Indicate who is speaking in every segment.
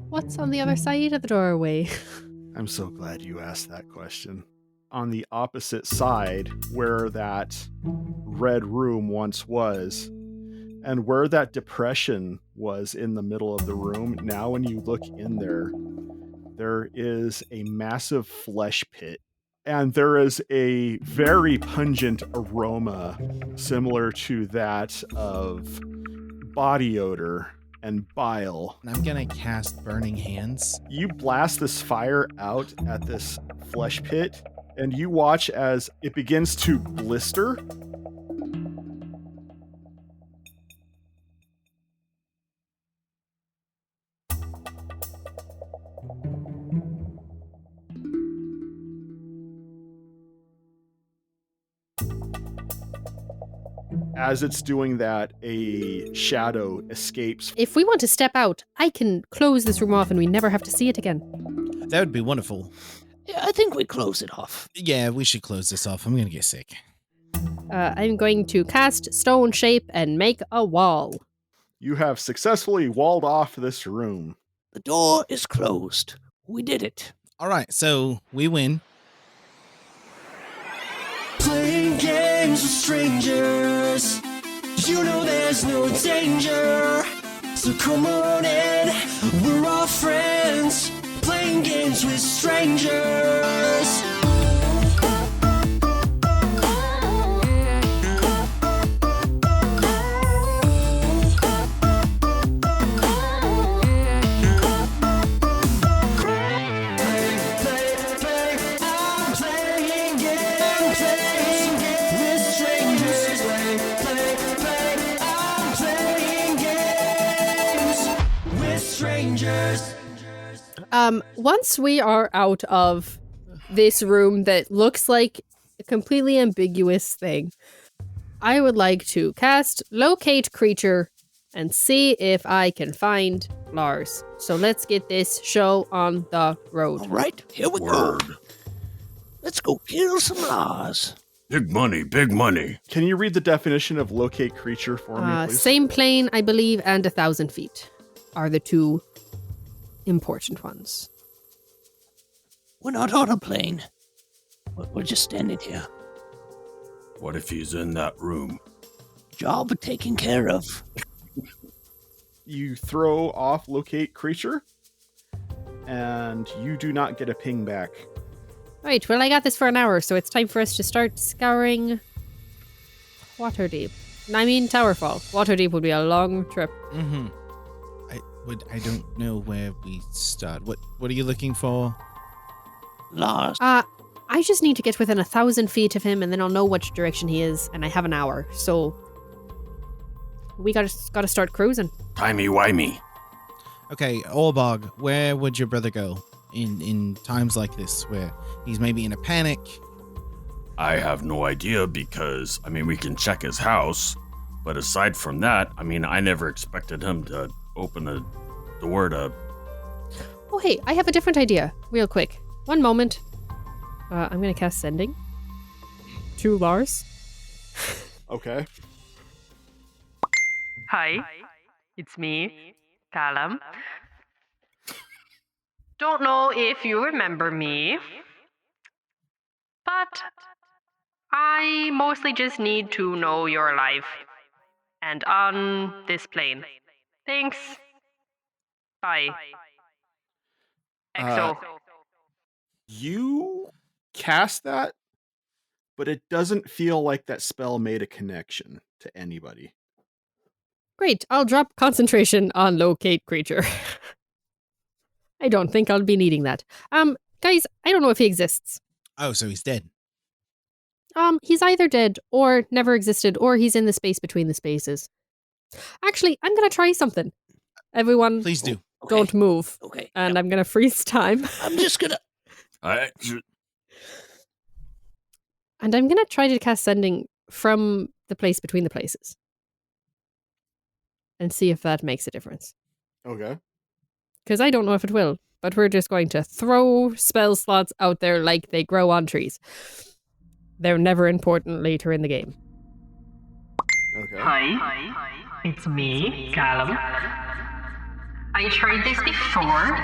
Speaker 1: What's on the other side of the doorway?
Speaker 2: I'm so glad you asked that question. On the opposite side, where that red room once was, and where that depression was in the middle of the room, now when you look in there, there is a massive flesh pit. And there is a very pungent aroma similar to that of body odor and bile.
Speaker 3: I'm gonna cast Burning Hands.
Speaker 2: You blast this fire out at this flesh pit, and you watch as it begins to blister. As it's doing that, a shadow escapes.
Speaker 1: If we want to step out, I can close this room off and we never have to see it again.
Speaker 3: That would be wonderful.
Speaker 4: Yeah, I think we close it off.
Speaker 3: Yeah, we should close this off. I'm gonna get sick.
Speaker 1: I'm going to cast Stone Shape and make a wall.
Speaker 2: You have successfully walled off this room.
Speaker 4: The door is closed. We did it.
Speaker 3: All right, so we win.
Speaker 5: Playing games with strangers, you know there's no danger. So come on in, we're all friends. Playing games with strangers.
Speaker 1: Once we are out of this room that looks like a completely ambiguous thing, I would like to cast Locate Creature and see if I can find Lars. So let's get this show on the road.
Speaker 4: All right, here we go. Let's go kill some Lars.
Speaker 6: Big money, big money.
Speaker 2: Can you read the definition of locate creature for me, please?
Speaker 1: Same plane, I believe, and 1,000 feet are the two important ones.
Speaker 4: We're not on a plane. We're just standing here.
Speaker 6: What if he's in that room?
Speaker 4: Job taken care of.
Speaker 2: You throw off locate creature, and you do not get a ping back.
Speaker 1: Right, well, I got this for an hour, so it's time for us to start scouring Waterdeep. I mean, Towerfall. Waterdeep would be a long trip.
Speaker 3: Mm-hmm. I don't know where we start. What are you looking for?
Speaker 4: Lars.
Speaker 1: I just need to get within 1,000 feet of him, and then I'll know which direction he is, and I have an hour, so we gotta start cruising.
Speaker 6: Timey-wimey.
Speaker 3: Okay, Orbog, where would your brother go in times like this, where he's maybe in a panic?
Speaker 6: I have no idea because, we can check his house, but aside from that, I never expected him to open the door to...
Speaker 1: Oh, hey, I have a different idea, real quick. One moment. I'm gonna cast Sending to Lars.
Speaker 2: Okay.
Speaker 7: Hi, it's me, Callum. Don't know if you remember me, but I mostly just need to know you're alive and on this plane. Thanks. Bye. EXO.
Speaker 2: You cast that, but it doesn't feel like that spell made a connection to anybody.
Speaker 1: Great, I'll drop concentration on Locate Creature. I don't think I'll be needing that. Guys, I don't know if he exists.
Speaker 3: Oh, so he's dead.
Speaker 1: He's either dead or never existed, or he's in the space between the spaces. Actually, I'm gonna try something. Everyone,
Speaker 3: please do.
Speaker 1: Don't move.
Speaker 4: Okay.
Speaker 1: And I'm gonna freeze time.
Speaker 4: I'm just gonna...
Speaker 1: And I'm gonna try to cast Sending from the place between the places. And see if that makes a difference.
Speaker 2: Okay.
Speaker 1: Because I don't know if it will, but we're just going to throw spell slots out there like they grow on trees. They're never important later in the game.
Speaker 2: Okay.
Speaker 7: Hi, it's me, Callum. I tried this before.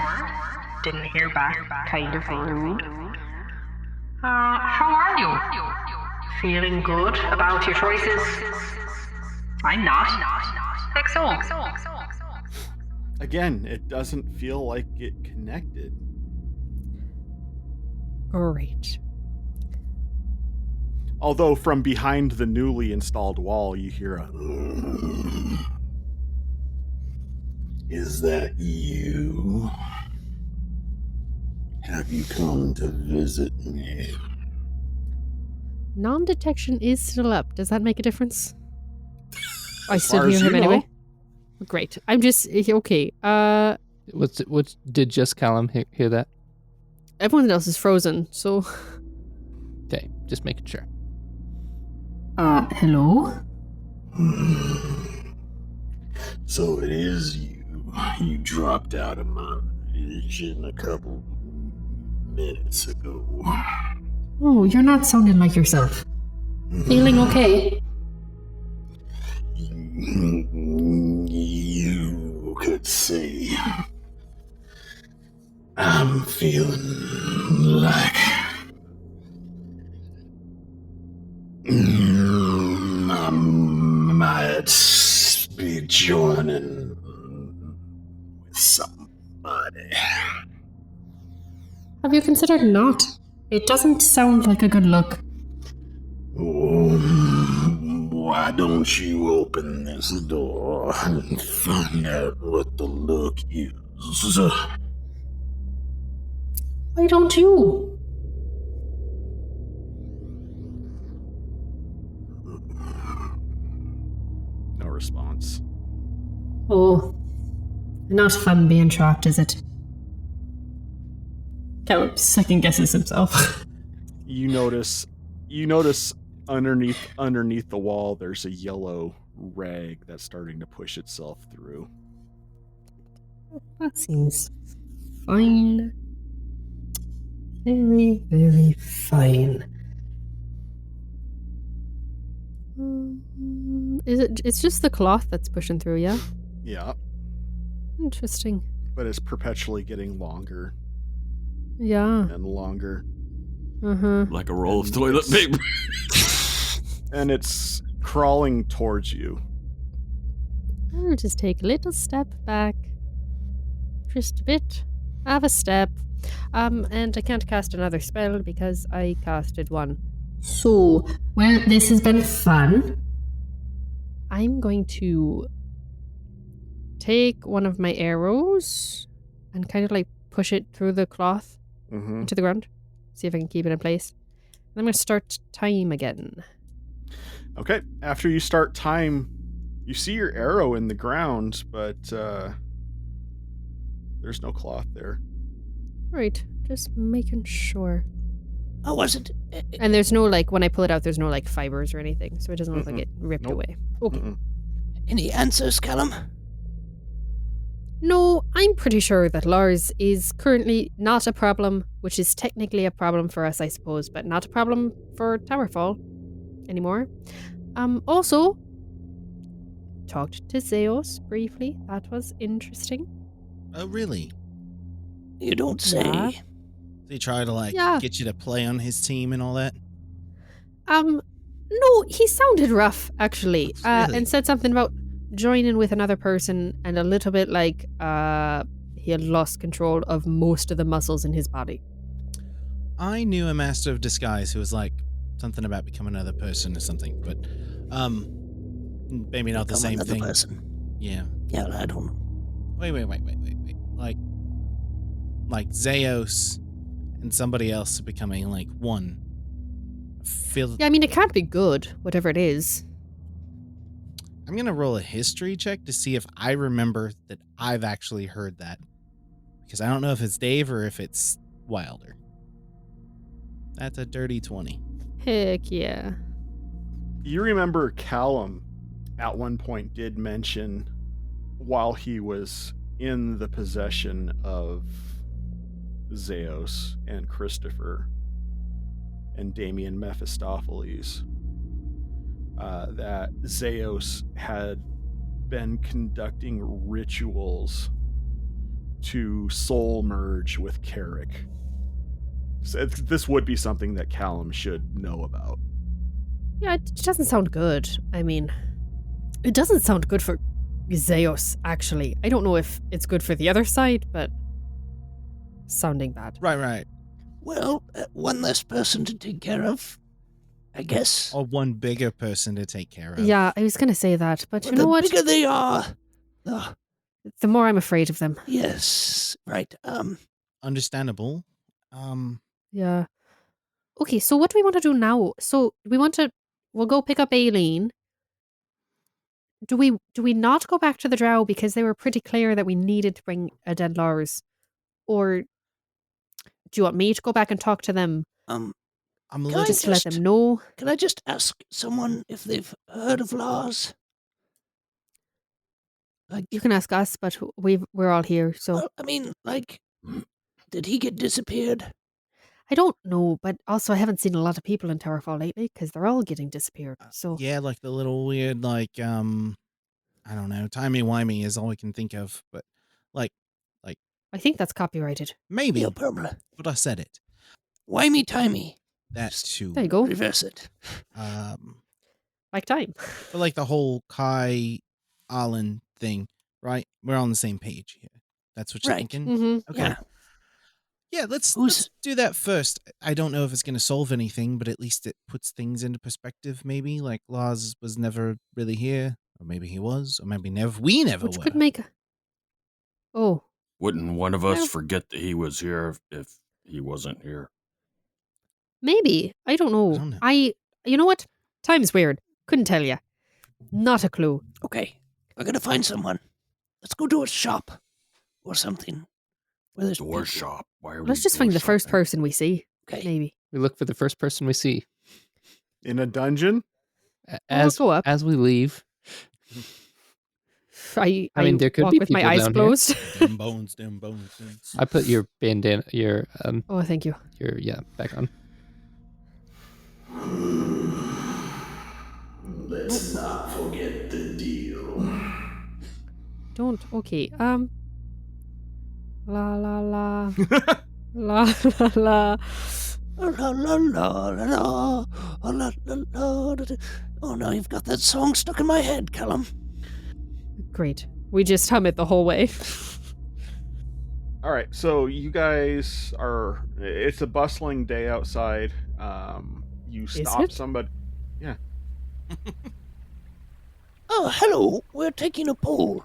Speaker 7: Didn't hear back. Kind of rude. How are you? Feeling good about your choices? I'm not. Like so.
Speaker 2: Again, it doesn't feel like it connected.
Speaker 1: Great.
Speaker 2: Although from behind the newly installed wall, you hear a...
Speaker 8: Is that you? Have you come to visit me?
Speaker 1: Non-detection is still up. Does that make a difference? I
Speaker 2: As
Speaker 1: still
Speaker 2: far as
Speaker 1: hear him
Speaker 2: you know.
Speaker 1: anyway. Great. I'm just okay.
Speaker 9: What's did just Callum hear that?
Speaker 1: Everyone else is frozen, so
Speaker 9: Okay, just making sure.
Speaker 1: hello?
Speaker 8: So it is you. You dropped out of my vision a couple minutes ago.
Speaker 1: Oh, you're not sounding like yourself. Feeling okay?
Speaker 8: You could say I'm feeling like I might be joining with somebody.
Speaker 1: Have you considered not? It doesn't sound like a good look.
Speaker 8: Why don't you open this door and find out what the look is?
Speaker 1: Why don't you?
Speaker 2: No response.
Speaker 1: Oh, not fun being trapped, is it? Callum second guesses himself.
Speaker 2: You notice underneath the wall there's a yellow rag that's starting to push itself through.
Speaker 1: That seems fine. Very, very fine. It's just the cloth that's pushing through, yeah?
Speaker 2: Yeah,
Speaker 1: Interesting.
Speaker 2: but it's perpetually getting longer
Speaker 1: Yeah.
Speaker 2: and longer.
Speaker 1: Uh-huh.
Speaker 6: Like a roll of toilet paper.
Speaker 2: And it's crawling towards you.
Speaker 1: I'll just take a little step back. Just a bit of a step. And I can't cast another spell because I casted one. So, well, this has been fun. I'm going to take one of my arrows and kind of like push it through the cloth
Speaker 2: Mm-hmm.
Speaker 1: into the ground. See if I can keep it in place. And I'm going to start time again.
Speaker 2: Okay, after you start time, you see your arrow in the ground, but there's no cloth there.
Speaker 1: Right, just making sure.
Speaker 4: Oh, was it?
Speaker 1: And there's no, like, when I pull it out, there's no, like, fibers or anything, so it doesn't look like it ripped
Speaker 2: Nope.
Speaker 1: away. Okay.
Speaker 2: Mm-mm.
Speaker 4: Any answers, Callum?
Speaker 1: No, I'm pretty sure that Lars is currently not a problem, which is technically a problem for us, I suppose, but not a problem for Towerfall anymore. Also, talked to Zeus briefly. That was interesting.
Speaker 3: Oh, really?
Speaker 4: You don't say.
Speaker 1: Yeah.
Speaker 3: So he tried to
Speaker 1: Yeah.
Speaker 3: get you to play on his team and all that?
Speaker 1: No, he sounded rough, actually,
Speaker 3: Really?
Speaker 1: and said something about joining with another person and a little bit like he had lost control of most of the muscles in his body.
Speaker 3: I knew a master of disguise who was like something about becoming another person or something, but maybe not the
Speaker 4: Become
Speaker 3: same
Speaker 4: another
Speaker 3: thing.
Speaker 4: person.
Speaker 3: Yeah.
Speaker 4: Yeah, I don't know.
Speaker 3: Wait. Like Zeus and somebody else becoming like one. I feel
Speaker 1: Yeah, I mean, it can't be good, whatever it is.
Speaker 3: I'm gonna roll a history check to see if I remember that I've actually heard that. Because I don't know if it's Dave or if it's Wilder. That's a dirty 20.
Speaker 1: Heck yeah.
Speaker 2: You remember Callum at one point did mention while he was in the possession of Zeus and Christopher and Damien Mephistopheles, that Zeus had been conducting rituals to soul merge with Carrick. So this would be something that Callum should know about.
Speaker 1: Yeah, it doesn't sound good. I mean, it doesn't sound good for Zeus, actually. I don't know if it's good for the other side, but sounding bad.
Speaker 3: Right.
Speaker 4: Well, one less person to take care of, I guess.
Speaker 3: Or one bigger person to take care of.
Speaker 1: Yeah, I was going to say that, but
Speaker 4: Well,
Speaker 1: you know what?
Speaker 4: The bigger they are,
Speaker 1: The more I'm afraid of them.
Speaker 4: yes, right.
Speaker 3: Understandable.
Speaker 1: Yeah. Okay, so what do we want to do now? So we'll go pick up Aileen. Do we not go back to the drow because they were pretty clear that we needed to bring a dead Lars? Or do you want me to go back and talk to them
Speaker 3: I'm a
Speaker 4: Can
Speaker 3: little
Speaker 4: I
Speaker 1: just to let them know?
Speaker 4: Can I just ask someone if they've heard of Lars? Like,
Speaker 1: You can ask us, but we're all here, so
Speaker 4: well, I mean, like, did he get disappeared?
Speaker 1: I don't know. But also, I haven't seen a lot of people in Towerfall lately because they're all getting disappeared. So
Speaker 3: Yeah, like the little weird, like, I don't know, timey-wimey is all I can think of. But, like,
Speaker 1: I think that's copyrighted.
Speaker 3: maybe,
Speaker 4: Yeah, Purple.
Speaker 3: but I said it.
Speaker 4: Wimey-timey.
Speaker 3: That too.
Speaker 1: There you go.
Speaker 4: Reverse it.
Speaker 1: Like time.
Speaker 3: But like the whole Kai Allen thing, right? We're on the same page here. That's what you're
Speaker 4: Right.
Speaker 3: thinking?
Speaker 1: Mm-hmm.
Speaker 3: Okay. Yeah, let's do that first. I don't know if it's going to solve anything, but at least it puts things into perspective, maybe. Like, Lars was never really here, or maybe he was, or maybe we never
Speaker 1: Which
Speaker 3: were.
Speaker 1: could make. Oh,
Speaker 6: Wouldn't one of us
Speaker 1: Well-
Speaker 6: forget that he was here if he wasn't here?
Speaker 1: maybe. I don't know.
Speaker 3: I don't know.
Speaker 1: You know what? Time's weird. Couldn't tell you. Not a clue.
Speaker 4: Okay, we're gonna find someone. Let's go to a shop or something. Where there's
Speaker 6: Door
Speaker 4: people.
Speaker 6: shop. Why are
Speaker 1: Let's
Speaker 6: we
Speaker 1: just find
Speaker 6: door
Speaker 1: the first
Speaker 6: shopping?
Speaker 1: person we see.
Speaker 4: Okay.
Speaker 1: Maybe.
Speaker 9: We look for the first person we see.
Speaker 2: In a dungeon?
Speaker 9: As
Speaker 1: go up.
Speaker 9: as we leave,
Speaker 1: I
Speaker 9: mean, there could
Speaker 1: walk
Speaker 9: be
Speaker 1: with my
Speaker 9: people
Speaker 1: eyes
Speaker 9: down here.
Speaker 1: closed.
Speaker 3: Them bones, them bones.
Speaker 9: I put your bandana, your
Speaker 1: Oh, thank you.
Speaker 9: back on.
Speaker 8: Let's not forget the deal.
Speaker 1: Don't. Okay. La la la. La la la.
Speaker 4: La la la la la la la la. Oh no, you've got that song stuck in my head, Callum.
Speaker 1: Great. We just hum it the whole way.
Speaker 2: All right, so you guys are. It's a bustling day outside. You stop
Speaker 1: it?
Speaker 2: somebody.
Speaker 4: Oh, hello. We're taking a poll.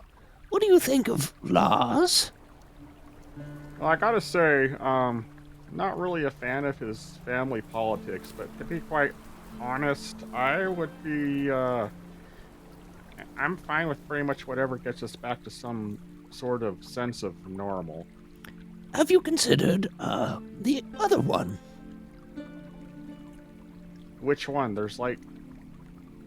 Speaker 4: What do you think of Lars?
Speaker 2: Well, I gotta say, not really a fan of his family politics, but to be quite honest, I would be. I'm fine with pretty much whatever gets us back to some sort of sense of normal.
Speaker 4: Have you considered the other one?
Speaker 2: Which one? There's like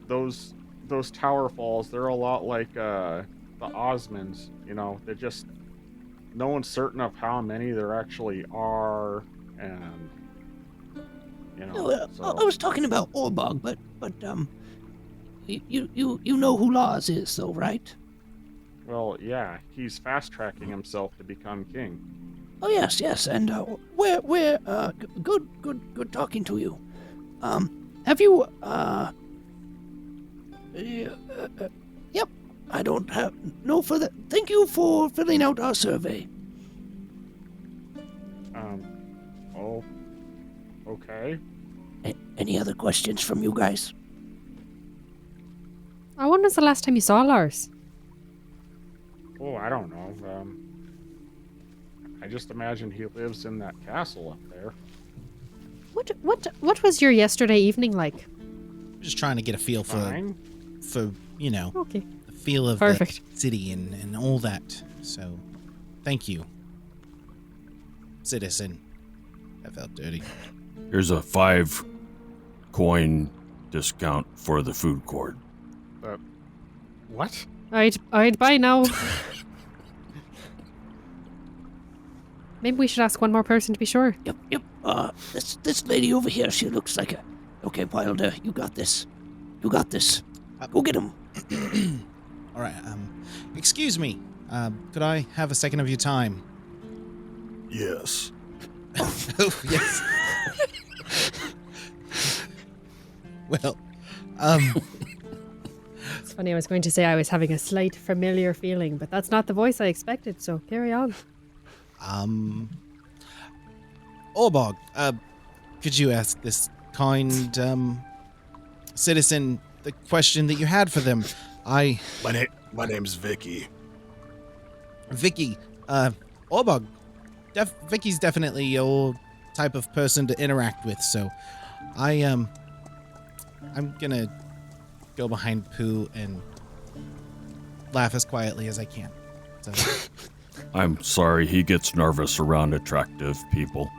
Speaker 2: those Towerfalls. They're a lot like the Osmonds. You know, they're just no one's certain of how many there actually are, and you know.
Speaker 4: No,
Speaker 2: so,
Speaker 4: I was talking about Orbog, but you know who Lars is, though, right?
Speaker 2: well, yeah, he's fast tracking himself to become king.
Speaker 4: Oh yes, and we're good talking to you. Have you yep, I don't have no further. Thank you for filling out our survey.
Speaker 2: Oh, okay.
Speaker 4: Any other questions from you guys?
Speaker 1: When was the last time you saw Lars?
Speaker 2: Oh, I don't know. I just imagine he lives in that castle up there.
Speaker 1: What was your yesterday evening like?
Speaker 3: Just trying to get a feel
Speaker 2: Fine.
Speaker 3: for
Speaker 1: Okay.
Speaker 3: the feel of
Speaker 1: Perfect.
Speaker 3: the city and all that. So, thank you, citizen. That felt dirty.
Speaker 6: Here's a 5 coin discount for the food court.
Speaker 2: What?
Speaker 1: Alright, bye now. Maybe we should ask one more person to be sure.
Speaker 4: Yep. This lady over here, she looks like a. Okay, Wilder, you got this. Go get him.
Speaker 3: All right. Excuse me. Could I have a second of your time?
Speaker 8: Yes.
Speaker 3: Oh, yes. Well,
Speaker 1: It's funny, I was going to say I was having a slight familiar feeling, but that's not the voice I expected, so carry on.
Speaker 3: Orbog, could you ask this kind, citizen the question that you had for them?
Speaker 8: My name's Vicky.
Speaker 3: Vicky, Orbog, Vicky's definitely your type of person to interact with, so I'm gonna go behind Pooh and laugh as quietly as I can. So.
Speaker 6: I'm sorry, he gets nervous around attractive people.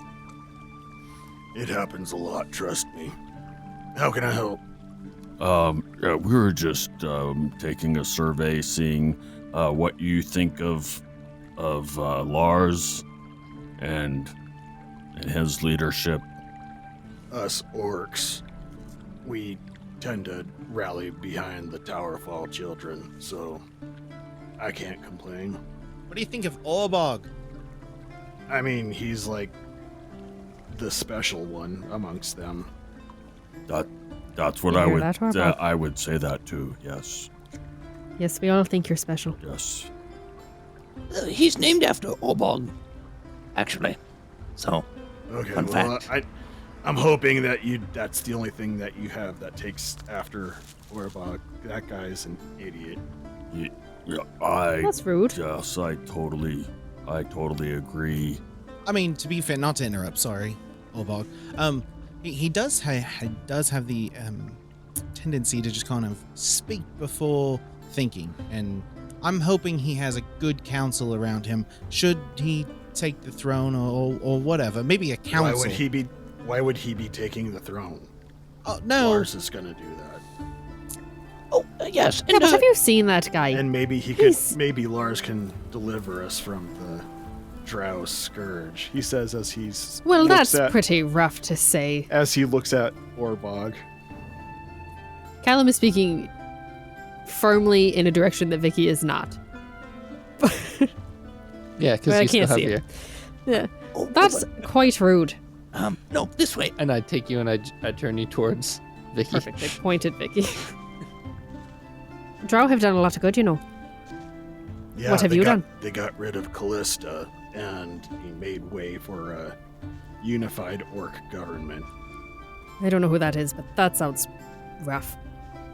Speaker 8: It happens a lot, trust me. How can I help?
Speaker 6: Yeah, we were just taking a survey, seeing what you think of Lars and his leadership.
Speaker 8: Us orcs, we tend to rally behind the Towerfall children, so I can't complain.
Speaker 3: What do you think of Orbog?
Speaker 2: I mean, he's like the special one amongst them.
Speaker 6: That's what
Speaker 1: You
Speaker 6: I
Speaker 1: hear
Speaker 6: would
Speaker 1: that, Orbog?
Speaker 6: I would say that too. Yes.
Speaker 1: Yes, we all think you're special.
Speaker 6: Yes.
Speaker 4: He's named after Orbog, actually. So,
Speaker 2: Okay,
Speaker 4: Fun
Speaker 2: well,
Speaker 4: fact.
Speaker 2: I'm hoping that that's the only thing that you have that takes after Orbog. That guy's an idiot.
Speaker 6: Yeah,
Speaker 1: That's rude.
Speaker 6: Yes, I totally agree.
Speaker 3: I mean, to be fair, not to interrupt, sorry, Orbog. He does have the tendency to just kind of speak before thinking, and I'm hoping he has a good counsel around him. Should he take the throne or whatever, maybe a council.
Speaker 2: Why would he be taking the throne?
Speaker 3: Oh no,
Speaker 2: Lars is gonna do that.
Speaker 4: oh, yes.
Speaker 1: Yeah,
Speaker 4: And,
Speaker 1: but have you seen that guy?
Speaker 2: And maybe maybe Lars can deliver us from the Drow Scourge. He says as he's
Speaker 1: Well,
Speaker 2: looks
Speaker 1: that's
Speaker 2: at,
Speaker 1: pretty rough to say.
Speaker 2: as he looks at Orbog.
Speaker 1: Callum is speaking firmly in a direction that Vicky is not.
Speaker 9: Yeah,
Speaker 1: Well,
Speaker 9: because
Speaker 1: I
Speaker 9: you still
Speaker 1: can't
Speaker 9: have
Speaker 1: see
Speaker 9: here.
Speaker 1: it. Yeah,
Speaker 4: oh,
Speaker 1: that's quite rude.
Speaker 4: no, this way.
Speaker 9: And I take you and I turn you towards Vicky.
Speaker 1: Perfect. They pointed Vicky. Drow have done a lot of good, you know.
Speaker 2: Yeah,
Speaker 1: What have
Speaker 2: they
Speaker 1: you
Speaker 2: got-
Speaker 1: done?
Speaker 2: They got rid of Callista, and he made way for a unified orc government.
Speaker 1: I don't know who that is, but that sounds rough.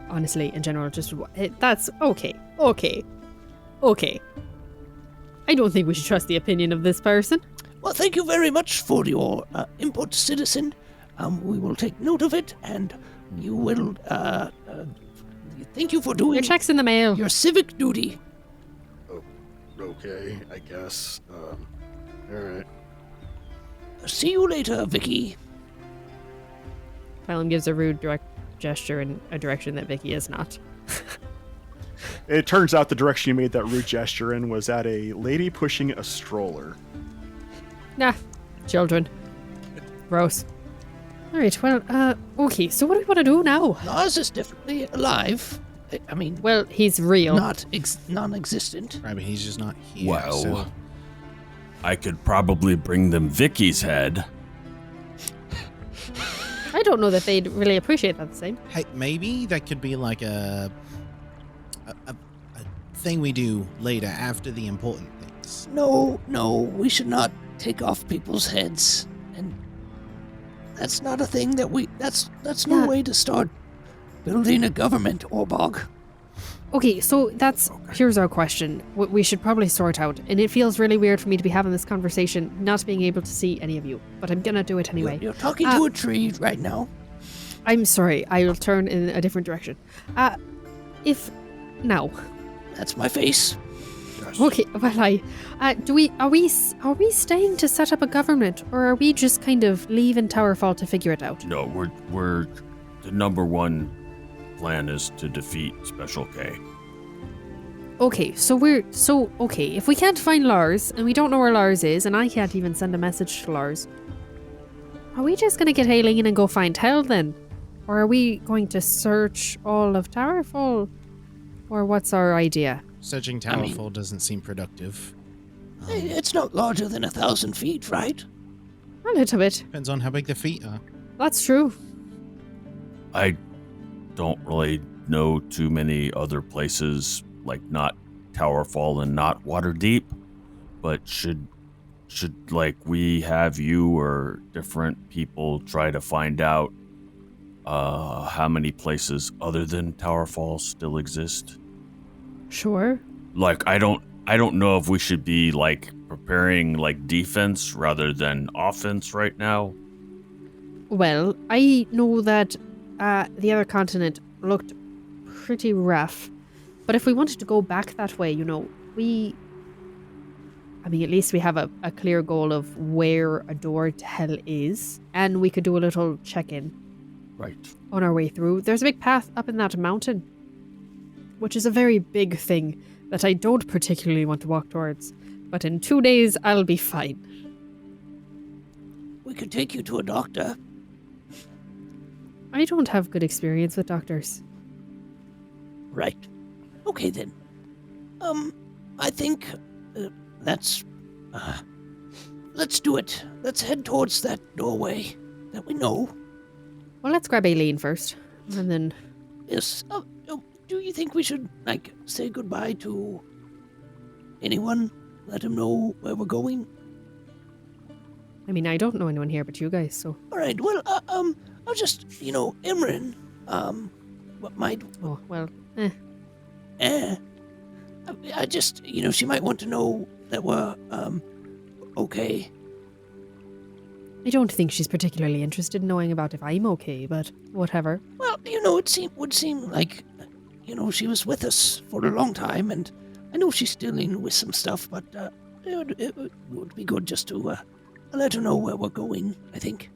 Speaker 1: Honestly, in general, that's okay. Okay. I don't think we should trust the opinion of this person.
Speaker 4: Well, thank you very much for your input, citizen. We will take note of it, and you will, thank you for doing
Speaker 1: Your check's in the mail.
Speaker 4: your civic duty.
Speaker 2: Okay, I guess. Alright.
Speaker 4: See you later, Vicky.
Speaker 1: Callum gives a rude direct gesture in a direction that Vicky is not.
Speaker 2: It turns out the direction you made that rude gesture in was at a lady pushing a stroller.
Speaker 1: Nah, children. Gross. Alright, well, okay, so what do we want to do now?
Speaker 4: Lars is definitely alive. I mean,
Speaker 1: Well, he's real.
Speaker 4: not non-existent.
Speaker 3: right, but he's just not here.
Speaker 6: Well,
Speaker 3: so
Speaker 6: I could probably bring them Vicky's head.
Speaker 1: I don't know that they'd really appreciate that the same.
Speaker 3: hey, maybe that could be like a thing we do later after the important things.
Speaker 4: No, we should not take off people's heads. And that's not a thing that that's no
Speaker 1: Yeah.
Speaker 4: way to start building a government, Orbog.
Speaker 1: Okay, so here's our question. What we should probably sort out, and it feels really weird for me to be having this conversation, not being able to see any of you, but I'm gonna do it anyway.
Speaker 4: You're talking to a tree right now.
Speaker 1: I'm sorry, I will turn in a different direction. Now,
Speaker 4: That's my face.
Speaker 1: okay, well, are we staying to set up a government, or are we just kind of leaving Towerfall to figure it out?
Speaker 6: No, we're the number one plan is to defeat Special K.
Speaker 1: Okay, okay, if we can't find Lars, and we don't know where Lars is, and I can't even send a message to Lars, are we just gonna get Aileen and go find Hell then? Or are we going to search all of Towerfall? Or what's our idea?
Speaker 3: Searching Towerfall doesn't seem productive.
Speaker 4: It's not larger than 1,000 feet, right?
Speaker 1: A little bit.
Speaker 3: Depends on how big the feet are.
Speaker 1: That's true.
Speaker 6: I don't really know too many other places, like not Towerfall and not Waterdeep, but should like we have you or different people try to find out how many places other than Towerfall still exist?
Speaker 1: Sure.
Speaker 6: Like I don't know if we should be like preparing like defense rather than offense right now.
Speaker 1: Well, I know that the other continent looked pretty rough. But if we wanted to go back that way, at least we have a clear goal of where a door to hell is. And we could do a little check-in.
Speaker 6: Right.
Speaker 1: On our way through. There's a big path up in that mountain, which is a very big thing that I don't particularly want to walk towards. But in 2 days, I'll be fine.
Speaker 4: We could take you to a doctor.
Speaker 1: I don't have good experience with doctors.
Speaker 4: Right. Okay, then. I think let's do it. Let's head towards that doorway that we know.
Speaker 1: Well, let's grab Aileen first, and then...
Speaker 4: Yes. Do you think we should, say goodbye to anyone? Let them know where we're going?
Speaker 1: I mean, I don't know anyone here but you guys, so...
Speaker 4: All right, well, I'll just, Imran, what might...
Speaker 1: Oh, well,
Speaker 4: I just, she might want to know that we're, okay.
Speaker 1: I don't think she's particularly interested in knowing about if I'm okay, but whatever.
Speaker 4: Well, it would seem like, she was with us for a long time, and I know she's still in with some stuff, but it would be good just to let her know where we're going, I think.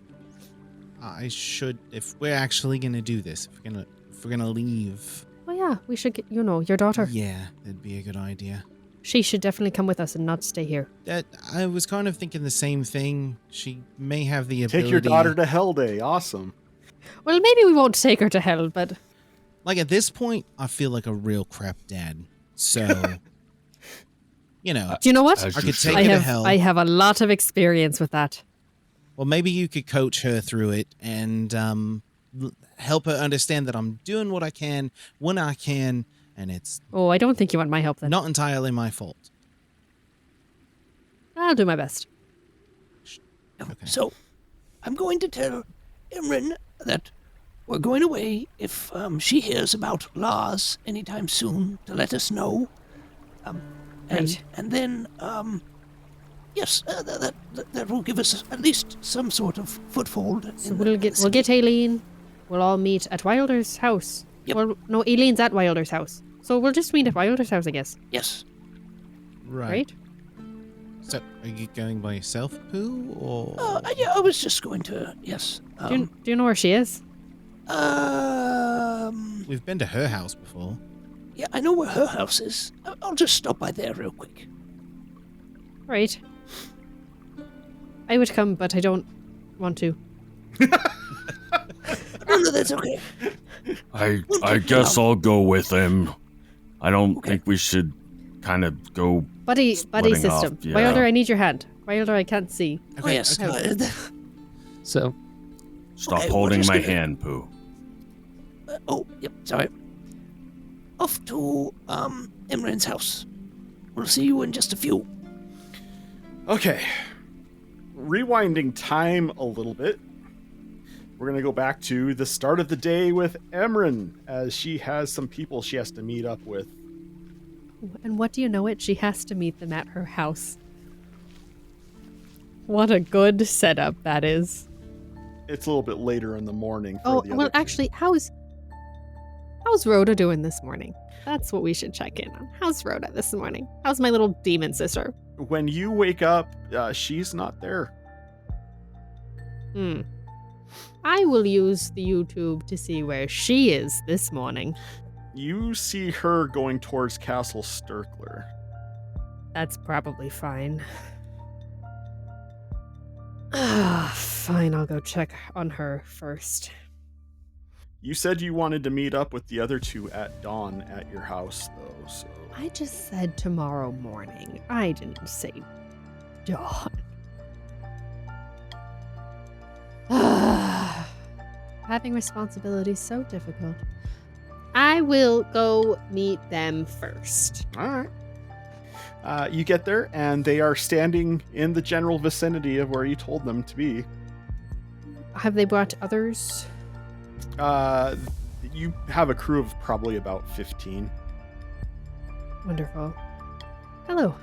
Speaker 3: I should, if we're actually going to do this, if we're gonna leave.
Speaker 1: Oh yeah, we should get, your daughter.
Speaker 3: Yeah, that'd be a good idea.
Speaker 1: She should definitely come with us and not stay here.
Speaker 3: I was kind of thinking the same thing. She may have the ability.
Speaker 2: Take your daughter to Hell Day. Awesome.
Speaker 1: Well, maybe we won't take her to hell, but...
Speaker 3: Like, at this point, I feel like a real crap dad. So,
Speaker 1: Do you know what?
Speaker 3: I could take her to hell.
Speaker 1: I have a lot of experience with that.
Speaker 3: Well, maybe you could coach her through it and help her understand that I'm doing what I can when I can, and it's...
Speaker 1: Oh, I don't think you want my help then.
Speaker 3: Not entirely my fault.
Speaker 1: I'll do my best.
Speaker 3: Okay.
Speaker 4: So, I'm going to tell Imran that we're going away. If she hears about Lars anytime soon, to let us know.
Speaker 1: Right.
Speaker 4: And then, yes, that will give us at least some sort of foothold.
Speaker 1: So we'll get Aileen. We'll all meet at Wilder's house.
Speaker 4: Yep.
Speaker 1: Well, no, Aileen's at Wilder's house. So we'll just meet at Wilder's house, I guess.
Speaker 4: Yes.
Speaker 1: Right?
Speaker 3: So, are you going by yourself, Pooh, or...?
Speaker 4: Yeah, I was just going to, yes.
Speaker 1: Do you know where she is?
Speaker 3: We've been to her house before.
Speaker 4: Yeah, I know where her house is. I'll just stop by there real quick.
Speaker 1: Right. I would come, but I don't want to.
Speaker 4: No, that's okay.
Speaker 6: I guess I'll go with him. I don't think we should kind of go
Speaker 1: Buddy
Speaker 6: splitting
Speaker 1: system.
Speaker 6: off, yeah.
Speaker 1: Wilder, I need your hand. Wilder, I can't see.
Speaker 4: Oh, yes.
Speaker 9: So,
Speaker 6: Stop
Speaker 4: Okay,
Speaker 6: holding
Speaker 4: we're just
Speaker 6: my
Speaker 4: gonna-
Speaker 6: hand, Pooh.
Speaker 4: Yep, sorry. Off to, Imran's house. We'll see you in just a few.
Speaker 2: Okay. Rewinding time a little bit. We're going to go back to the start of the day with Emran, as she has some people she has to meet up with.
Speaker 1: And what do you know it? She has to meet them at her house. What a good setup that is.
Speaker 2: It's a little bit later in the morning. For
Speaker 1: Oh,
Speaker 2: the
Speaker 1: well,
Speaker 2: other
Speaker 1: actually, how's Rhoda doing this morning? That's what we should check in on. How's Rhoda this morning? How's my little demon sister?
Speaker 2: When you wake up, she's not there.
Speaker 1: I will use the YouTube to see where she is this morning.
Speaker 2: You see her going towards Castle Sturkler.
Speaker 1: That's probably fine. Fine, I'll go check on her first.
Speaker 2: You said you wanted to meet up with the other two at dawn at your house, though, so...
Speaker 1: I just said tomorrow morning. I didn't say dawn. Having responsibilities so difficult. I will go meet them first.
Speaker 2: All right. You get there, and they are standing in the general vicinity of where you told them to be.
Speaker 1: Have they brought others?
Speaker 2: You have a crew of probably about 15.
Speaker 1: Wonderful. Hello,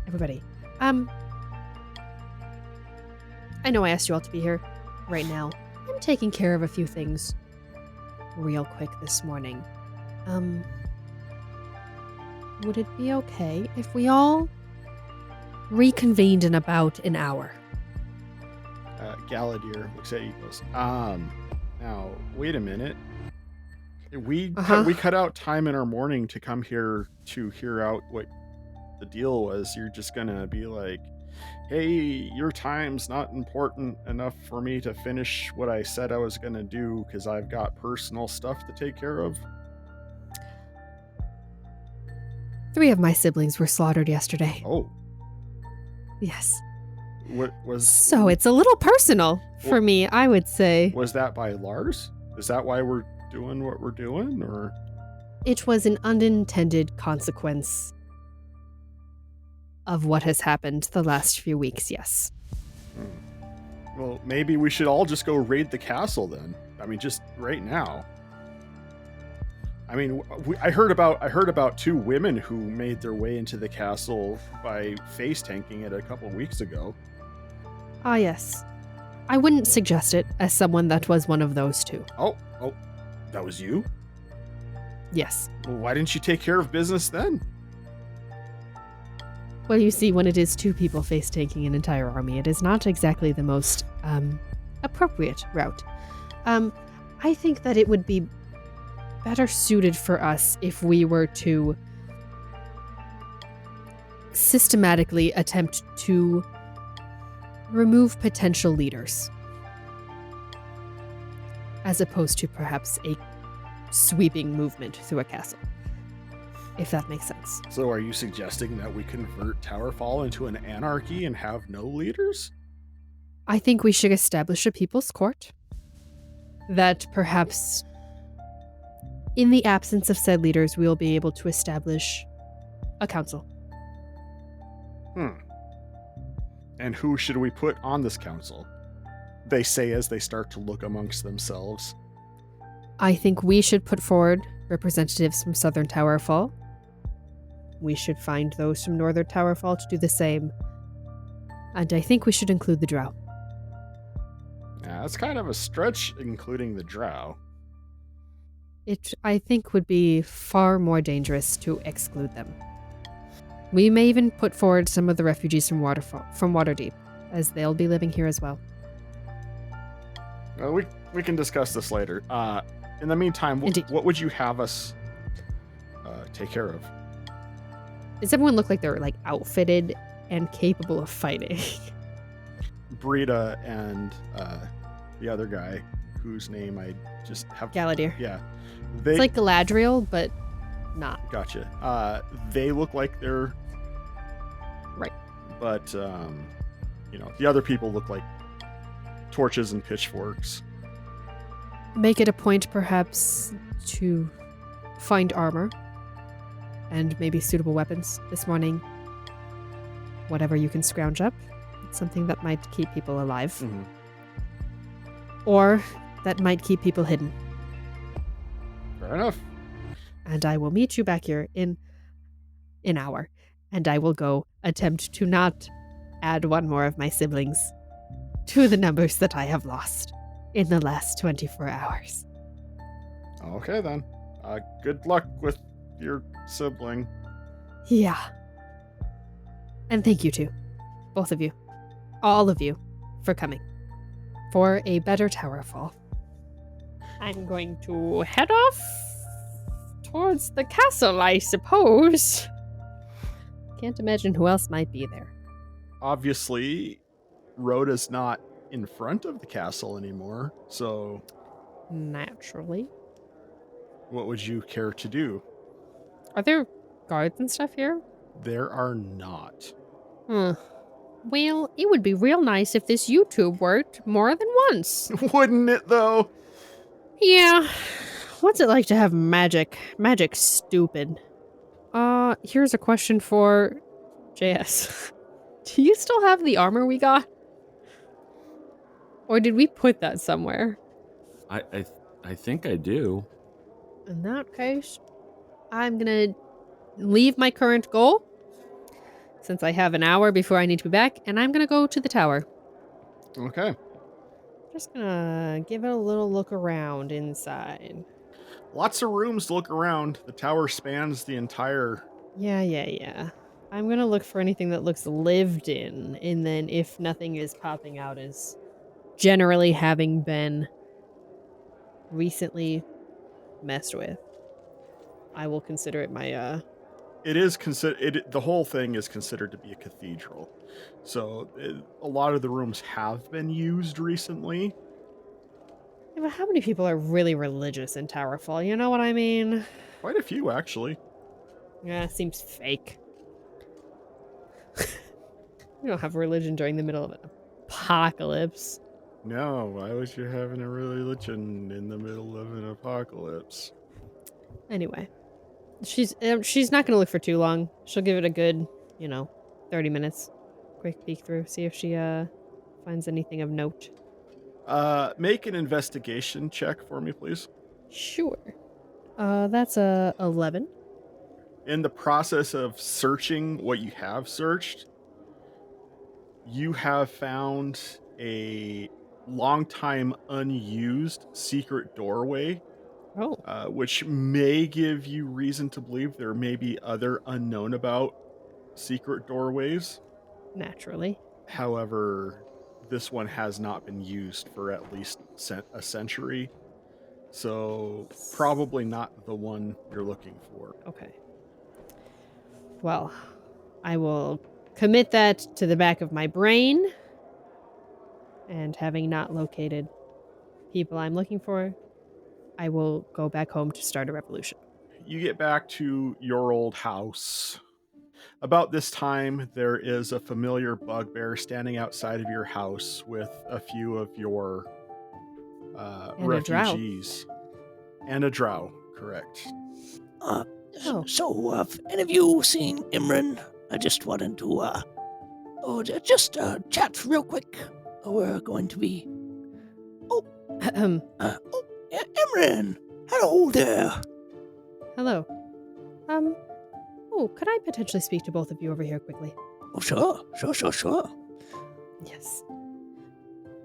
Speaker 1: everybody. I know I asked you all to be here right now. I'm taking care of a few things real quick this morning. Would it be okay if we all reconvened in about an hour?
Speaker 2: Galadier looks at you and goes, now, wait a minute. We cut out time in our morning to come here to hear out what the deal was. You're just gonna be like, hey, your time's not important enough for me to finish what I said I was gonna do because I've got personal stuff to take care of.
Speaker 1: 3 of my siblings were slaughtered yesterday.
Speaker 2: Oh.
Speaker 1: Yes.
Speaker 2: What was...
Speaker 1: So it's a little personal for me, I would say.
Speaker 2: Was that by Lars? Is that why we're doing what we're doing, or?
Speaker 1: It was an unintended consequence of what has happened the last few weeks, yes.
Speaker 2: Well, maybe we should all just go raid the castle then. I mean, just right now. I mean, I heard about 2 women who made their way into the castle by face tanking it a couple of weeks ago.
Speaker 1: Ah, yes. I wouldn't suggest it as someone that was one of those 2.
Speaker 2: Oh, that was you?
Speaker 1: Yes.
Speaker 2: Well, why didn't you take care of business then?
Speaker 1: Well, you see, when it is 2 people face tanking an entire army, it is not exactly the most appropriate route. I think that it would be better suited for us if we were to systematically attempt to remove potential leaders, as opposed to perhaps a sweeping movement through a castle, if that makes sense.
Speaker 2: So are you suggesting that we convert Towerfall into an anarchy and have no leaders?
Speaker 1: I think we should establish a people's court that perhaps, in the absence of said leaders, we will be able to establish a council.
Speaker 2: And who should we put on this council? They say as they start to look amongst themselves.
Speaker 1: I think we should put forward representatives from Southern Towerfall. We should find those from Northern Towerfall to do the same. And I think we should include the Drow.
Speaker 2: Yeah, that's kind of a stretch, including the Drow.
Speaker 1: It, I think, would be far more dangerous to exclude them. We may even put forward some of the refugees from Waterdeep, as they'll be living here as well.
Speaker 2: Well, we can discuss this later. In the meantime, what would you have us take care of?
Speaker 1: Does everyone look like they're outfitted and capable of fighting?
Speaker 2: Brita and the other guy, whose name I just have...
Speaker 1: Galadier.
Speaker 2: Yeah.
Speaker 1: It's like Galadriel, but not.
Speaker 2: Gotcha. They look like they're...
Speaker 1: Right.
Speaker 2: But, the other people look like torches and pitchforks.
Speaker 1: Make it a point, perhaps, to find armor and maybe suitable weapons this morning. Whatever you can scrounge up. It's something that might keep people alive.
Speaker 2: Mm-hmm.
Speaker 1: Or that might keep people hidden.
Speaker 2: Fair enough.
Speaker 1: And I will meet you back here in an hour. And I will go attempt to not add one more of my siblings to the numbers that I have lost in the last 24 hours.
Speaker 2: Okay, then. Good luck with your sibling.
Speaker 1: Yeah. And thank you too. Both of you. All of you. For coming. For a better Towerfall. I'm going to head off towards the castle, I suppose. Can't imagine who else might be there.
Speaker 2: Obviously, Rhoda's not in front of the castle anymore, so...
Speaker 1: Naturally.
Speaker 2: What would you care to do?
Speaker 1: Are there guards and stuff here?
Speaker 2: There are not.
Speaker 1: Huh. Well, it would be real nice if this YouTube worked more than once.
Speaker 2: Wouldn't it, though?
Speaker 1: Yeah. What's it like to have magic? Magic's stupid. Here's a question for JS. Do you still have the armor we got? Or did we put that somewhere?
Speaker 6: I think I do.
Speaker 1: In that case, I'm gonna leave my current goal, since I have an hour before I need to be back, and I'm gonna go to the tower.
Speaker 2: Okay.
Speaker 1: Just gonna give it a little look around inside.
Speaker 2: Lots of rooms to look around. The tower spans the entire...
Speaker 1: Yeah. I'm gonna look for anything that looks lived in, and then if nothing is popping out as generally having been recently messed with, I will consider it my,
Speaker 2: It is the whole thing is considered to be a cathedral. So a lot of the rooms have been used recently.
Speaker 1: Yeah, but how many people are really religious in Towerfall? You know what I mean?
Speaker 2: Quite a few, actually.
Speaker 1: Yeah, seems fake. We don't have religion during the middle of an apocalypse.
Speaker 2: No, why would you have a religion in the middle of an apocalypse?
Speaker 1: Anyway, she's not gonna look for too long. She'll give it a good, 30 minutes. Quick peek through, see if she finds anything of note.
Speaker 2: Make an investigation check for me, please.
Speaker 1: Sure. That's a 11.
Speaker 2: In the process of searching what you have searched, you have found a long time unused secret doorway, which may give you reason to believe there may be other unknown about secret doorways.
Speaker 1: Naturally.
Speaker 2: However, this one has not been used for at least a century, so probably not the one you're looking for.
Speaker 1: Okay. Well, I will commit that to the back of my brain. And having not located people I'm looking for, I will go back home to start a revolution.
Speaker 2: You get back to your old house. About this time, there is a familiar bugbear standing outside of your house with a few of your refugees. And a drow, correct.
Speaker 4: So, have any of you seen Imran? I just wanted to, chat real quick. We're going to be... Imran! Hello there!
Speaker 1: Hello. Could I potentially speak to both of you over here quickly?
Speaker 4: Oh, sure.
Speaker 1: Yes.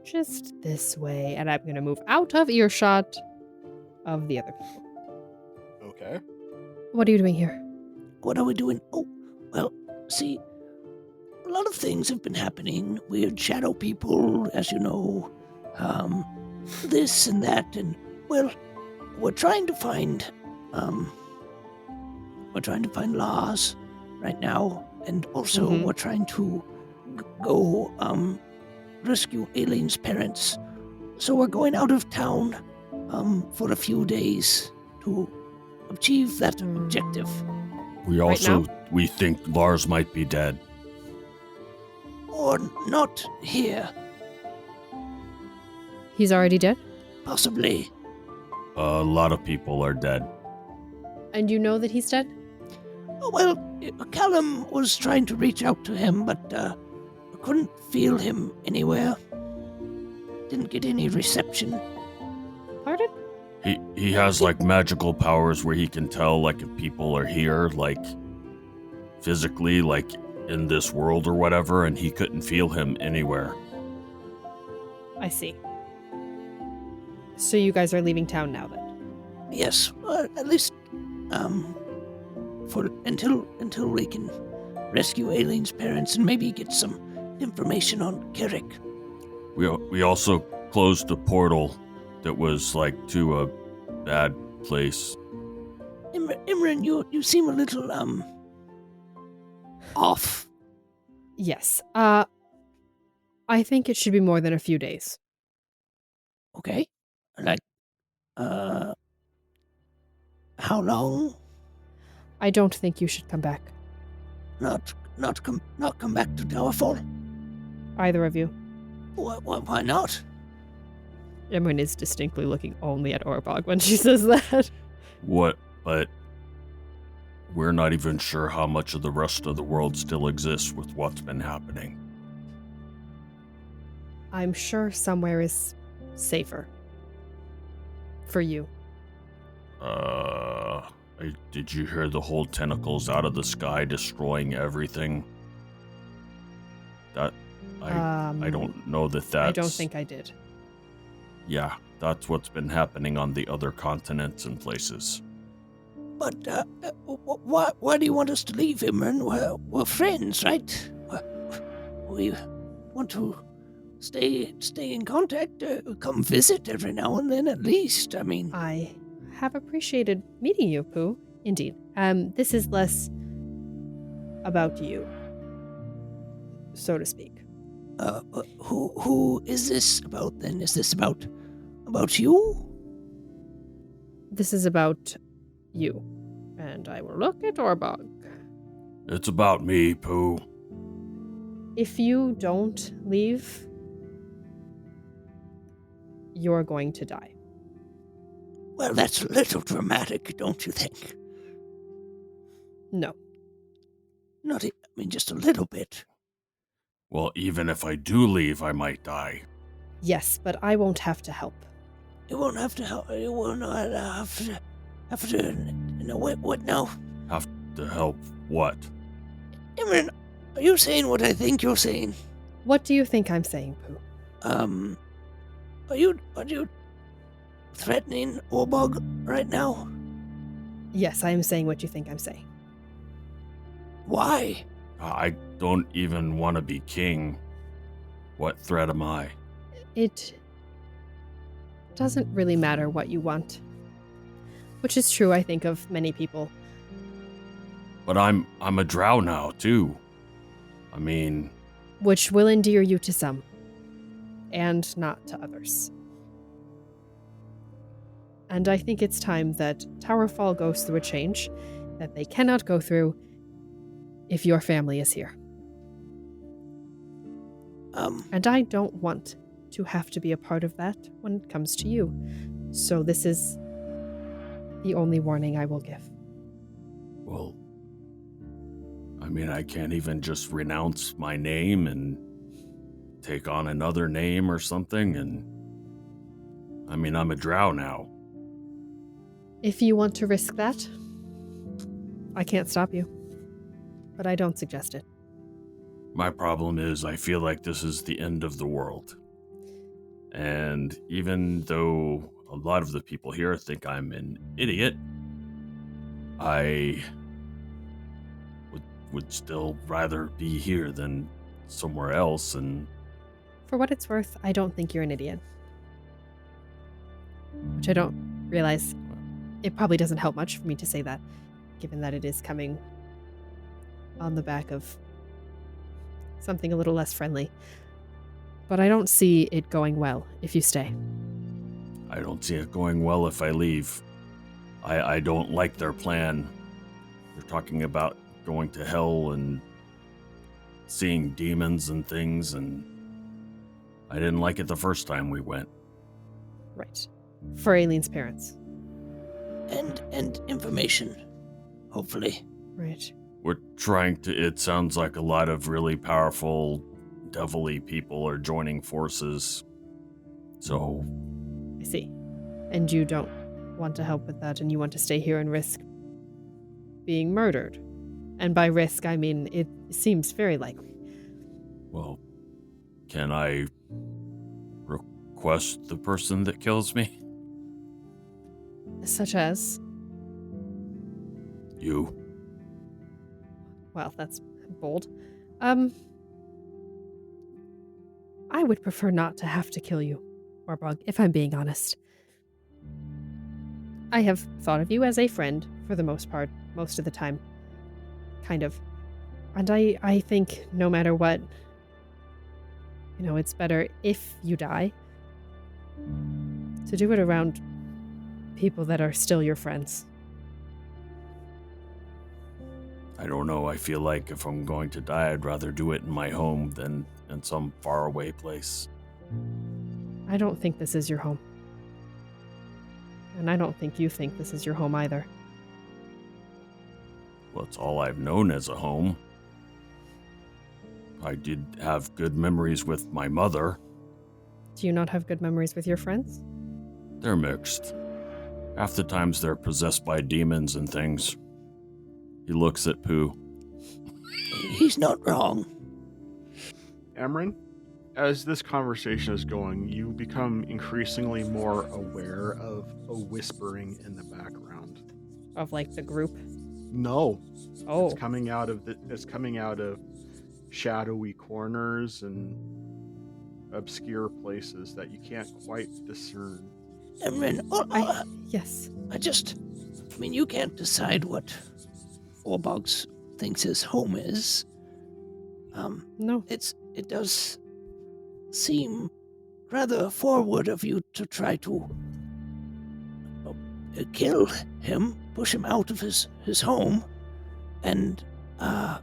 Speaker 1: Just this way, and I'm gonna move out of earshot of the other people.
Speaker 2: Okay.
Speaker 1: What are you doing here?
Speaker 4: What are we doing? Oh, well, see, a lot of things have been happening. Weird shadow people, as you know, this and that, and, well, we're trying to find laws right now, and also we're trying to go rescue Aileen's parents. So we're going out of town for a few days to achieve that objective.
Speaker 6: We think Lars might be dead.
Speaker 4: Or not here,
Speaker 1: He's already dead?
Speaker 4: possibly.
Speaker 6: A lot of people are dead.
Speaker 1: And you know that he's dead?
Speaker 4: Oh, well, Callum was trying to reach out to him, but I couldn't feel him anywhere. Didn't get any reception.
Speaker 1: Pardon?
Speaker 6: He has like magical powers where he can tell like if people are here, like physically, like in this world or whatever, and he couldn't feel him anywhere.
Speaker 1: I see. So you guys are leaving town now then?
Speaker 4: Yes, at least for until we can rescue Aileen's parents and maybe get some information on Carrick.
Speaker 6: We also closed the portal that was like to a bad place.
Speaker 4: Imran, you seem a little off.
Speaker 1: Yes. I think it should be more than a few days.
Speaker 4: Okay, like How long?
Speaker 1: I don't think you should come back.
Speaker 4: Not come back to Towerfall?
Speaker 1: Either of you.
Speaker 4: Why not?
Speaker 1: Imran is distinctly looking only at Orbog when she says that.
Speaker 6: What? But we're not even sure how much of the rest of the world still exists with what's been happening.
Speaker 1: I'm sure somewhere is safer. For you.
Speaker 6: Did you hear the whole tentacles out of the sky destroying everything? I don't know that's...
Speaker 1: I don't think I did.
Speaker 6: Yeah, that's what's been happening on the other continents and places.
Speaker 4: But why do you want us to leave, Imran? We're friends, right? We want to stay in contact. Come visit every now and then, at least. I mean,
Speaker 1: I have appreciated meeting you, Pooh. Indeed. This is less about you, so to speak.
Speaker 4: Who is this about then? Is this about you?
Speaker 1: This is about you. And I will look at Orbog.
Speaker 6: It's about me, Pooh.
Speaker 1: If you don't leave, you're going to die.
Speaker 4: Well, that's a little dramatic, don't you think?
Speaker 1: No.
Speaker 4: Just a little bit.
Speaker 6: Well, even if I do leave, I might die.
Speaker 1: Yes, but I won't have to help.
Speaker 4: You won't have to help. You will not have to. No, what now?
Speaker 6: Have to help what?
Speaker 4: Imran, are you saying what I think you're saying?
Speaker 1: What do you think I'm saying, Pooh?
Speaker 4: Are you threatening Orbog right now?
Speaker 1: Yes, I am saying what you think I'm saying.
Speaker 4: Why?
Speaker 6: I don't even want to be king. What threat am I?
Speaker 1: It doesn't really matter what you want. Which is true, I think, of many people.
Speaker 6: But I'm a drow now, too. I mean...
Speaker 1: Which will endear you to some. And not to others. And I think it's time that Towerfall goes through a change that they cannot go through if your family is here. And I don't want to have to be a part of that when it comes to you. So this is the only warning I will give.
Speaker 6: Well, I mean, I can't even just renounce my name and take on another name or something, and... I mean, I'm a drow now.
Speaker 1: If you want to risk that, I can't stop you. But I don't suggest it.
Speaker 6: My problem is I feel like this is the end of the world. And even though a lot of the people here think I'm an idiot, I would still rather be here than somewhere else. And
Speaker 1: for what it's worth, I don't think you're an idiot. Which I don't realize. It probably doesn't help much for me to say that, given that it is coming on the back of something a little less friendly. But I don't see it going well if you stay.
Speaker 6: I don't see it going well if I leave. I don't like their plan. They're talking about going to hell and seeing demons and things, and I didn't like it the first time we went.
Speaker 1: Right. For Aileen's parents.
Speaker 4: And information, hopefully.
Speaker 1: Right.
Speaker 6: We're trying to... It sounds like a lot of really powerful, devil-y people are joining forces. So...
Speaker 1: I see. And you don't want to help with that, and you want to stay here and risk being murdered. And by risk, I mean it seems very likely.
Speaker 6: Well, can I request the person that kills me?
Speaker 1: Such as?
Speaker 6: You.
Speaker 1: Well, that's bold. I would prefer not to have to kill you, Orbog, if I'm being honest. I have thought of you as a friend, for the most part, most of the time. Kind of. And I think no matter what, it's better if you die to do it around people that are still your friends?
Speaker 6: I don't know. I feel like if I'm going to die, I'd rather do it in my home than in some faraway place.
Speaker 1: I don't think this is your home. And I don't think you think this is your home either.
Speaker 6: Well, it's all I've known as a home. I did have good memories with my mother.
Speaker 1: Do you not have good memories with your friends?
Speaker 6: They're mixed. Half the times they're possessed by demons and things. He looks at Pooh.
Speaker 4: He's not wrong.
Speaker 2: Emran, as this conversation is going, you become increasingly more aware of a whispering in the background.
Speaker 1: Of like the group?
Speaker 2: No.
Speaker 1: Oh.
Speaker 2: It's coming out of shadowy corners and obscure places that you can't quite discern.
Speaker 4: Emran,
Speaker 1: Yes.
Speaker 4: you can't decide what Orbogs thinks his home is.
Speaker 1: No.
Speaker 4: It does seem rather forward of you to try to kill him, push him out of his home, and I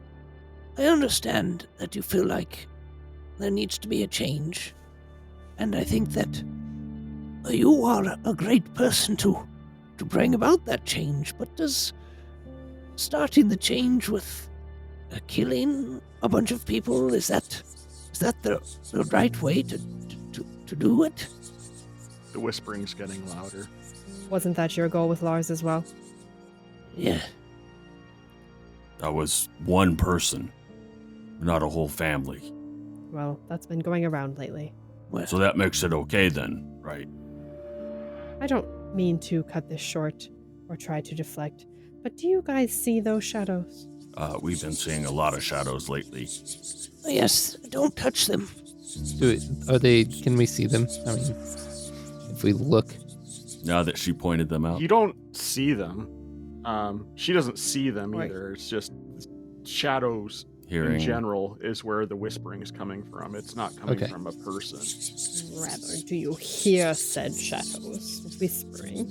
Speaker 4: understand that you feel like there needs to be a change, and I think that you are a great person to bring about that change, but does starting the change with killing a bunch of people, is that the right way to do it?
Speaker 2: The whispering's getting louder.
Speaker 1: Wasn't that your goal with Lars as well?
Speaker 4: Yeah.
Speaker 6: That was one person, not a whole family.
Speaker 1: Well, that's been going around lately.
Speaker 4: Well,
Speaker 6: So that makes it okay then, right?
Speaker 1: I don't mean to cut this short or try to deflect, but do you guys see those shadows?
Speaker 6: We've been seeing a lot of shadows lately.
Speaker 4: yes, don't touch them.
Speaker 9: Can we see them? I mean, if we look.
Speaker 6: Now that she pointed them out.
Speaker 2: You don't see them. She doesn't see them
Speaker 1: Right.
Speaker 2: either. It's just shadows
Speaker 6: Hearing.
Speaker 2: in general is where the whispering is coming from. It's not coming
Speaker 9: Okay.
Speaker 2: from a person.
Speaker 1: Rather, do you hear said shadows whispering?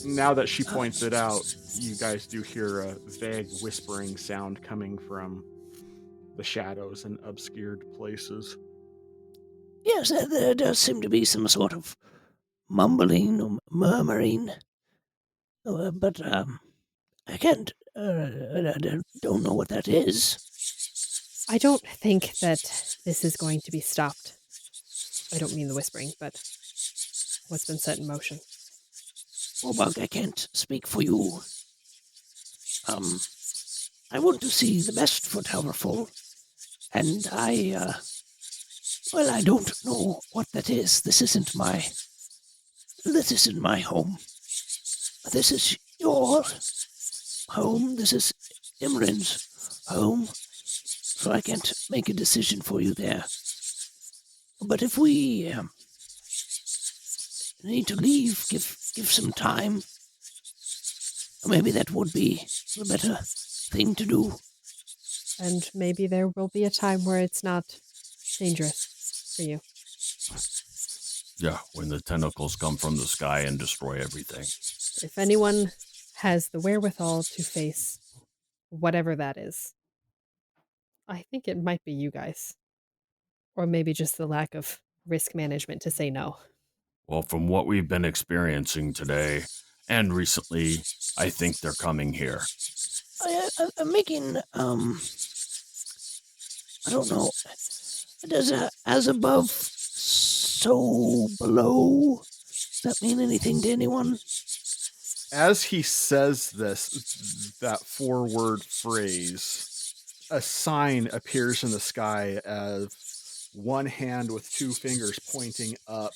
Speaker 2: Now that she points it out, you guys do hear a vague whispering sound coming from the shadows and obscured places.
Speaker 4: Yes, there does seem to be some sort of mumbling or murmuring, but I can't. I don't know what that is.
Speaker 1: I don't think that this is going to be stopped. I don't mean the whispering, but what's been set in motion.
Speaker 4: Orbog, I can't speak for you. I want to see the best for Towerfall, and I don't know what that is. This isn't my home. This is your home. This is Imran's home. So I can't make a decision for you there. But if we need to leave, give some time, maybe that would be the better thing to do.
Speaker 1: And maybe there will be a time where it's not dangerous for you.
Speaker 6: Yeah, when the tentacles come from the sky and destroy everything.
Speaker 1: If anyone has the wherewithal to face whatever that is, I think it might be you guys. Or maybe just the lack of risk management to say no.
Speaker 6: Well, from what we've been experiencing today and recently, I think they're coming here.
Speaker 4: I'm making, I don't know, does as above, so below, does that mean anything to anyone?
Speaker 2: As he says that 4-word phrase, a sign appears in the sky as one hand with 2 fingers pointing up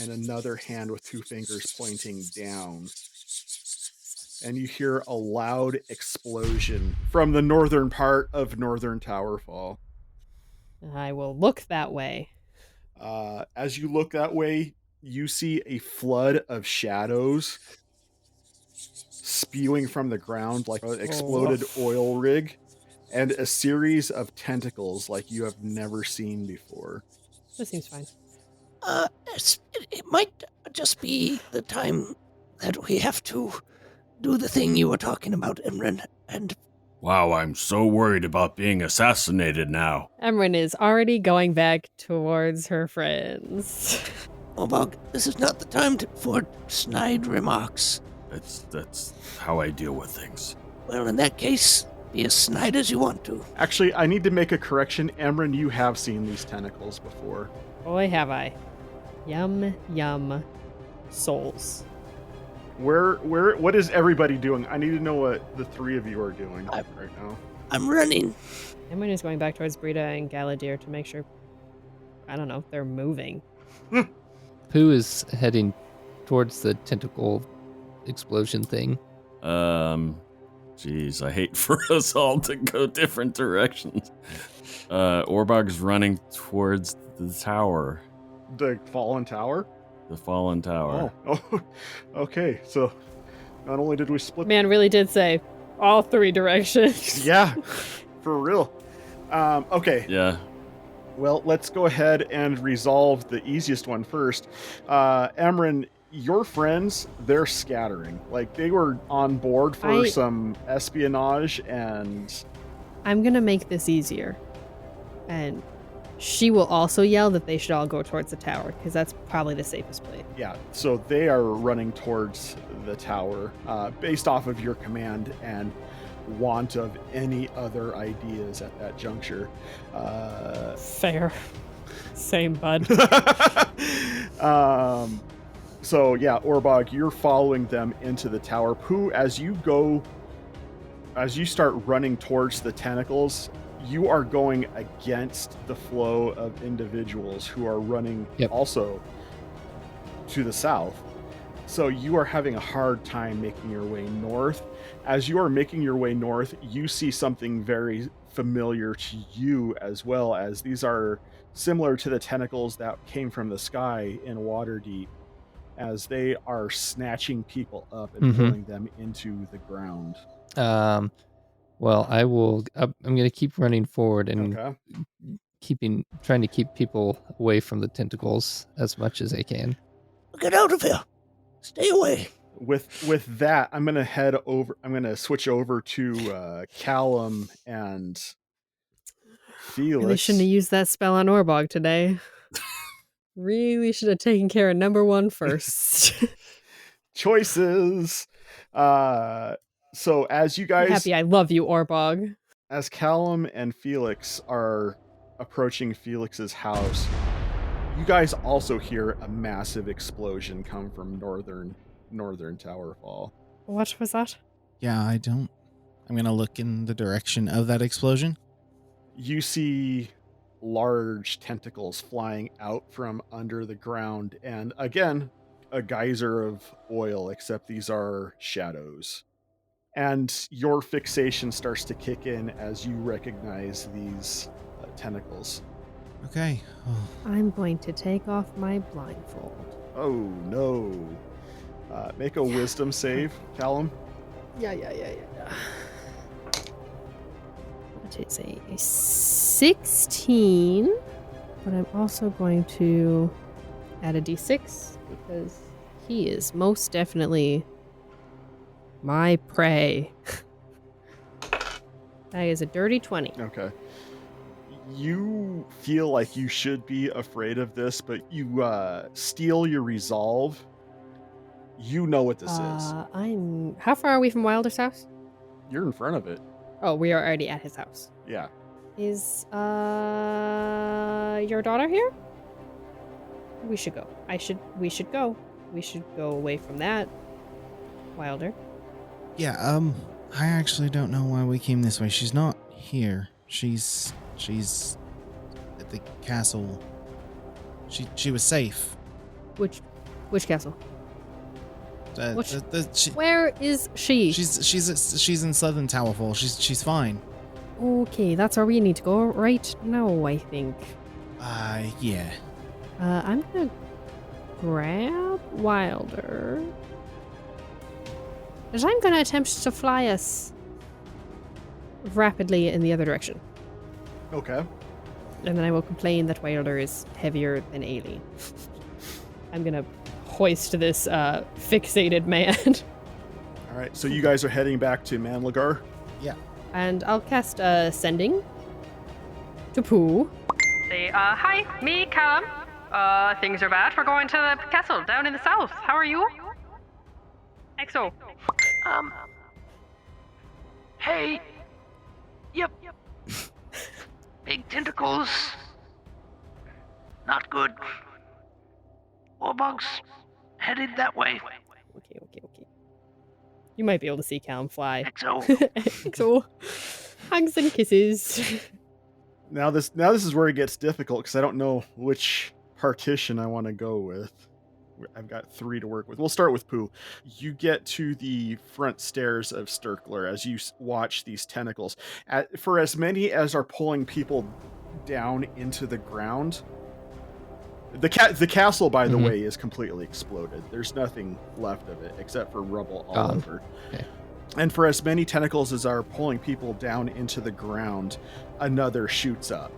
Speaker 2: and another hand with 2 fingers pointing down. And you hear a loud explosion from the northern part of northern Towerfall.
Speaker 1: I will look that way.
Speaker 2: As you look that way, you see a flood of shadows spewing from the ground like an exploded oil rig, and a series of tentacles like you have never seen before.
Speaker 1: This seems fine.
Speaker 4: It might just be the time that we have to do the thing you were talking about, Imran, and
Speaker 6: Wow, I'm so worried about being assassinated now.
Speaker 1: Emran is already going back towards her friends.
Speaker 4: Orbog, this is not the time for snide remarks.
Speaker 6: That's how I deal with things.
Speaker 4: Well, in that case, be as snide as you want to.
Speaker 2: Actually, I need to make a correction. Emran, you have seen these tentacles before.
Speaker 1: Boy, have I. Yum, yum. Souls.
Speaker 2: What is everybody doing? I need to know what the three of you are doing right now.
Speaker 4: I'm running.
Speaker 1: Emran is going back towards Brita and Galadir to make sure, I don't know, they're moving.
Speaker 9: Pooh is heading towards the tentacle explosion thing.
Speaker 6: Jeez, I hate for us all to go different directions. Orbog's running towards the tower.
Speaker 2: The fallen tower?
Speaker 6: The fallen tower.
Speaker 2: Oh, okay. So not only did we split...
Speaker 1: Man really did say all three directions.
Speaker 2: Yeah, for real. Okay.
Speaker 6: Yeah.
Speaker 2: Well, let's go ahead and resolve the easiest one first. Emran, your friends, they're scattering. Like, they were on board for some espionage, and...
Speaker 1: I'm gonna make this easier. And she will also yell that they should all go towards the tower, because that's probably the safest place.
Speaker 2: Yeah, so they are running towards the tower, based off of your command and want of any other ideas at that juncture.
Speaker 1: Fair. Same, bud.
Speaker 2: So yeah, Orbog, you're following them into the tower. Pooh, as you start running towards the tentacles, you are going against the flow of individuals who are running also to the south. So you are having a hard time making your way north. As you are making your way north, you see something very familiar to you as well, as these are similar to the tentacles that came from the sky in Waterdeep, as they are snatching people up and pulling them into the ground.
Speaker 9: Well, I'm going to keep running forward and trying to keep people away from the tentacles as much as I can.
Speaker 4: Get out of here. Stay away.
Speaker 2: With that, I'm gonna switch over to Callum and Felix.
Speaker 1: Really shouldn't have used that spell on Orbog today. Really should have taken care of number one first.
Speaker 2: Choices. So as you guys...
Speaker 1: I'm happy I love you, Orbog.
Speaker 2: As Callum and Felix are approaching Felix's house, you guys also hear a massive explosion come from northern Towerfall.
Speaker 1: What was that?
Speaker 3: Yeah, I don't. I'm going to look in the direction of that explosion.
Speaker 2: You see large tentacles flying out from under the ground, and again, a geyser of oil, except these are shadows. And your fixation starts to kick in as you recognize these tentacles.
Speaker 3: Okay.
Speaker 1: I'm going to take off my blindfold.
Speaker 2: Oh, no. Make a wisdom save, Callum.
Speaker 1: Yeah. That is a 16, but I'm also going to add a d6 because he is most definitely my prey. That is a dirty 20.
Speaker 2: Okay. You feel like you should be afraid of this, but you steal your resolve. You know what this is.
Speaker 1: How far are we from Wilder's house?
Speaker 2: You're in front of it.
Speaker 1: Oh, we are already at his house.
Speaker 2: Yeah.
Speaker 1: Is your daughter here? We should go. We should go. We should go away from that. Wilder.
Speaker 3: Yeah, I actually don't know why we came this way. She's not here. She's at the castle. She was safe.
Speaker 1: Which castle?
Speaker 3: She,
Speaker 1: where is she?
Speaker 3: She's in Southern Towerfall. She's fine.
Speaker 1: Okay, that's where we need to go right now, I think.
Speaker 3: Yeah.
Speaker 1: I'm gonna grab Wilder. And I'm gonna attempt to fly us rapidly in the other direction.
Speaker 2: Okay.
Speaker 1: And then I will complain that Wilder is heavier than Ailey. I'm gonna hoist this fixated man.
Speaker 2: All right, so you guys are heading back to Manlagar?
Speaker 3: Yeah.
Speaker 1: And I'll cast Sending to Pooh.
Speaker 7: Say, hi, me, Callum. Things are bad. We're going to the castle down in the south. How are you? EXO.
Speaker 4: Hey. Yep. Big tentacles. Not good. Warbugs headed that way.
Speaker 1: Okay. You might be able to see Callum fly.
Speaker 4: EXO.
Speaker 1: EXO. Hugs and kisses.
Speaker 2: Now this is where it gets difficult because I don't know which partition I want to go with. I've got 3 to work with. We'll start with Pooh. You get to the front stairs of Sturkler as you watch these tentacles. For as many as are pulling people down into the ground, the castle, by the way, is completely exploded. There's nothing left of it except for rubble all over.
Speaker 9: Okay.
Speaker 2: And for as many tentacles as are pulling people down into the ground, another shoots up.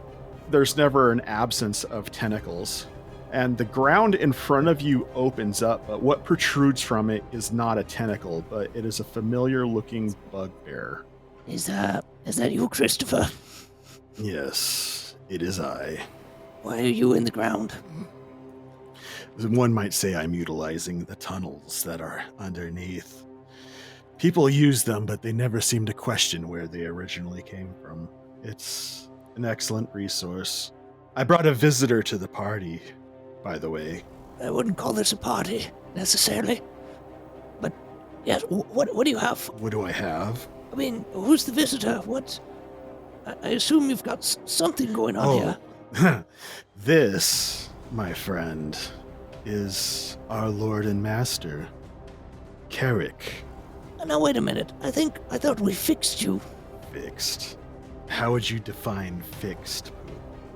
Speaker 2: There's never an absence of tentacles. And the ground in front of you opens up, but what protrudes from it is not a tentacle, but it is a familiar-looking bugbear.
Speaker 4: Is that you, Christopher?
Speaker 8: Yes, it is I.
Speaker 4: Why are you in the ground?
Speaker 8: One might say I'm utilizing the tunnels that are underneath. People use them, but they never seem to question where they originally came from. It's an excellent resource. I brought a visitor to the party, by the way.
Speaker 4: I wouldn't call this a party, necessarily. But, yes, what do you have?
Speaker 8: What do I have?
Speaker 4: I mean, who's the visitor? I assume you've got something going on here.
Speaker 8: This, my friend, is our Lord and Master, Carrick.
Speaker 4: Now, wait a minute. I thought we fixed you.
Speaker 8: Fixed? How would you define fixed?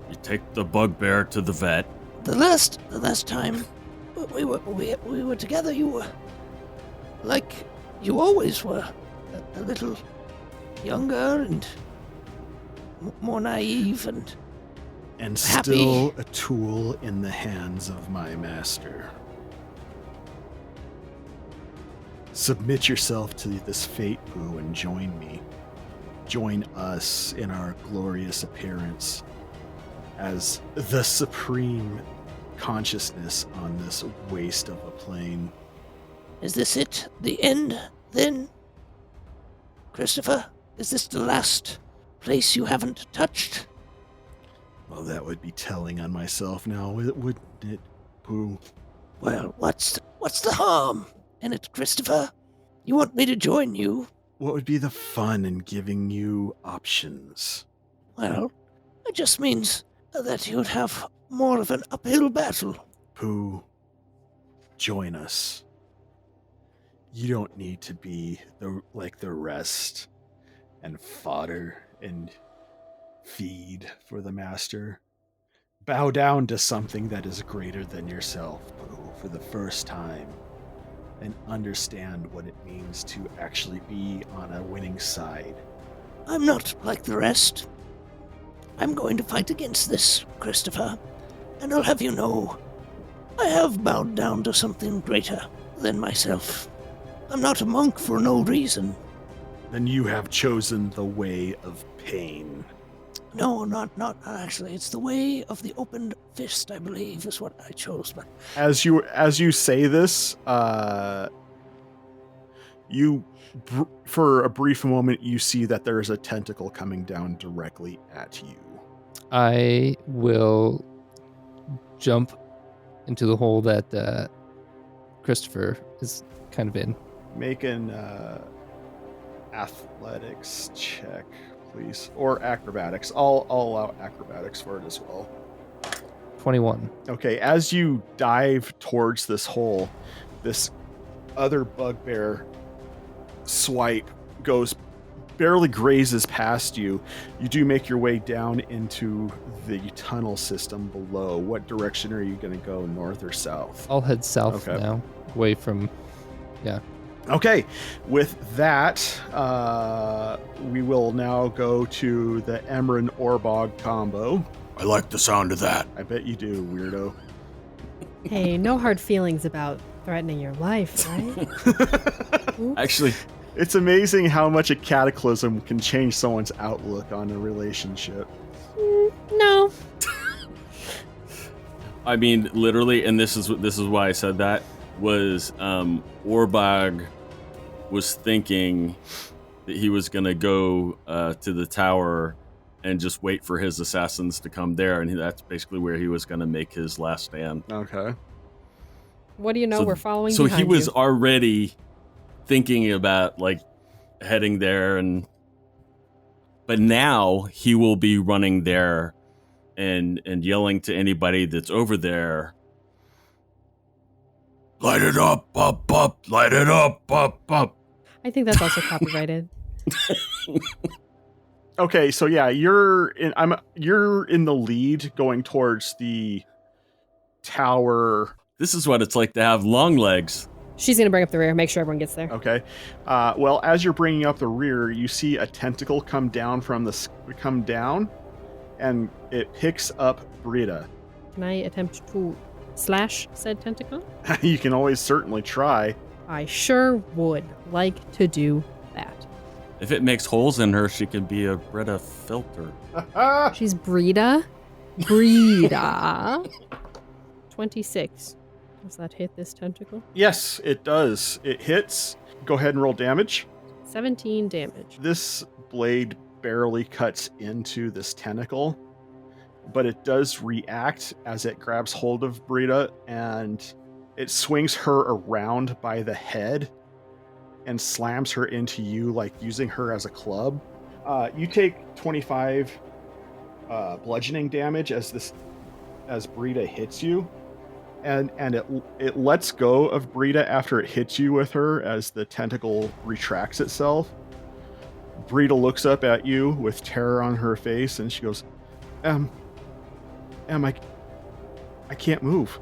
Speaker 6: You take the bugbear to the vet.
Speaker 4: The last time we were together, you were like you always were, a little younger and more naive and happy.
Speaker 8: Still a tool in the hands of my master. Submit yourself to this fate, Pooh, and join me. Join us in our glorious appearance as the supreme consciousness on this waste of a plane.
Speaker 4: Is this it? The end, then? Christopher, is this the last place you haven't touched?
Speaker 8: Well, that would be telling on myself now, wouldn't it, Pooh?
Speaker 4: Well, what's the harm in it, Christopher? You want me to join you?
Speaker 8: What would be the fun in giving you options?
Speaker 4: Well, it just means that you'd have more of an uphill battle.
Speaker 8: Pooh, join us. You don't need to be like the rest and fodder and feed for the master. Bow down to something that is greater than yourself, Pooh, for the first time, and understand what it means to actually be on a winning side.
Speaker 4: I'm not like the rest. I'm going to fight against this, Christopher, and I'll have you know, I have bowed down to something greater than myself. I'm not a monk for no reason.
Speaker 8: Then you have chosen the way of pain.
Speaker 4: No, not actually. It's the way of the opened fist, I believe, is what I chose. But
Speaker 2: As you say this, for a brief moment, you see that there is a tentacle coming down directly at you.
Speaker 9: I will jump into the hole that Christopher is kind of in.
Speaker 2: Make an athletics check, please, or acrobatics. I'll allow acrobatics for it as well.
Speaker 9: 21.
Speaker 2: Okay, as you dive towards this hole, this other bugbear swipe barely grazes past you. You do make your way down into the tunnel system below. What direction are you going to go, north or south?
Speaker 9: I'll head south now, away from, yeah.
Speaker 2: Okay, with that, we will now go to the Emran Orbog combo.
Speaker 6: I like the sound of that.
Speaker 2: I bet you do, weirdo.
Speaker 1: Hey, no hard feelings about threatening your life, right?
Speaker 6: Actually,
Speaker 2: it's amazing how much a cataclysm can change someone's outlook on a relationship.
Speaker 1: No.
Speaker 6: I mean, literally, and this is why I said that, was Orbog was thinking that he was going to go to the tower and just wait for his assassins to come there, and that's basically where he was going to make his last stand.
Speaker 2: Okay.
Speaker 1: What do you know? We're following
Speaker 6: So
Speaker 1: behind
Speaker 6: he was
Speaker 1: you.
Speaker 6: already thinking about, like, heading there, but now he will be running there and yelling to anybody that's over there, light it up, light it up, up.
Speaker 1: I think that's also copyrighted.
Speaker 2: Okay, so yeah, you're in the lead going towards the tower.
Speaker 6: This is what it's like to have long legs.
Speaker 1: She's going to bring up the rear, make sure everyone gets there.
Speaker 2: Okay. Well, as you're bringing up the rear, you see a tentacle come down and it picks up Brita.
Speaker 1: Can I attempt to slash said tentacle?
Speaker 2: You can always certainly try.
Speaker 1: I sure would like to do that.
Speaker 6: If it makes holes in her, she can be a Brita filter.
Speaker 1: She's Brita. Brita. 26. Does that hit this tentacle?
Speaker 2: Yes, it does. It hits. Go ahead and roll damage.
Speaker 1: 17 damage.
Speaker 2: This blade barely cuts into this tentacle, but it does react as it grabs hold of Brita, and it swings her around by the head and slams her into you, like using her as a club. You take 25 bludgeoning damage as Brita hits you, and it lets go of Brita after it hits you with her as the tentacle retracts itself. Brita looks up at you with terror on her face, and she goes, I can't move.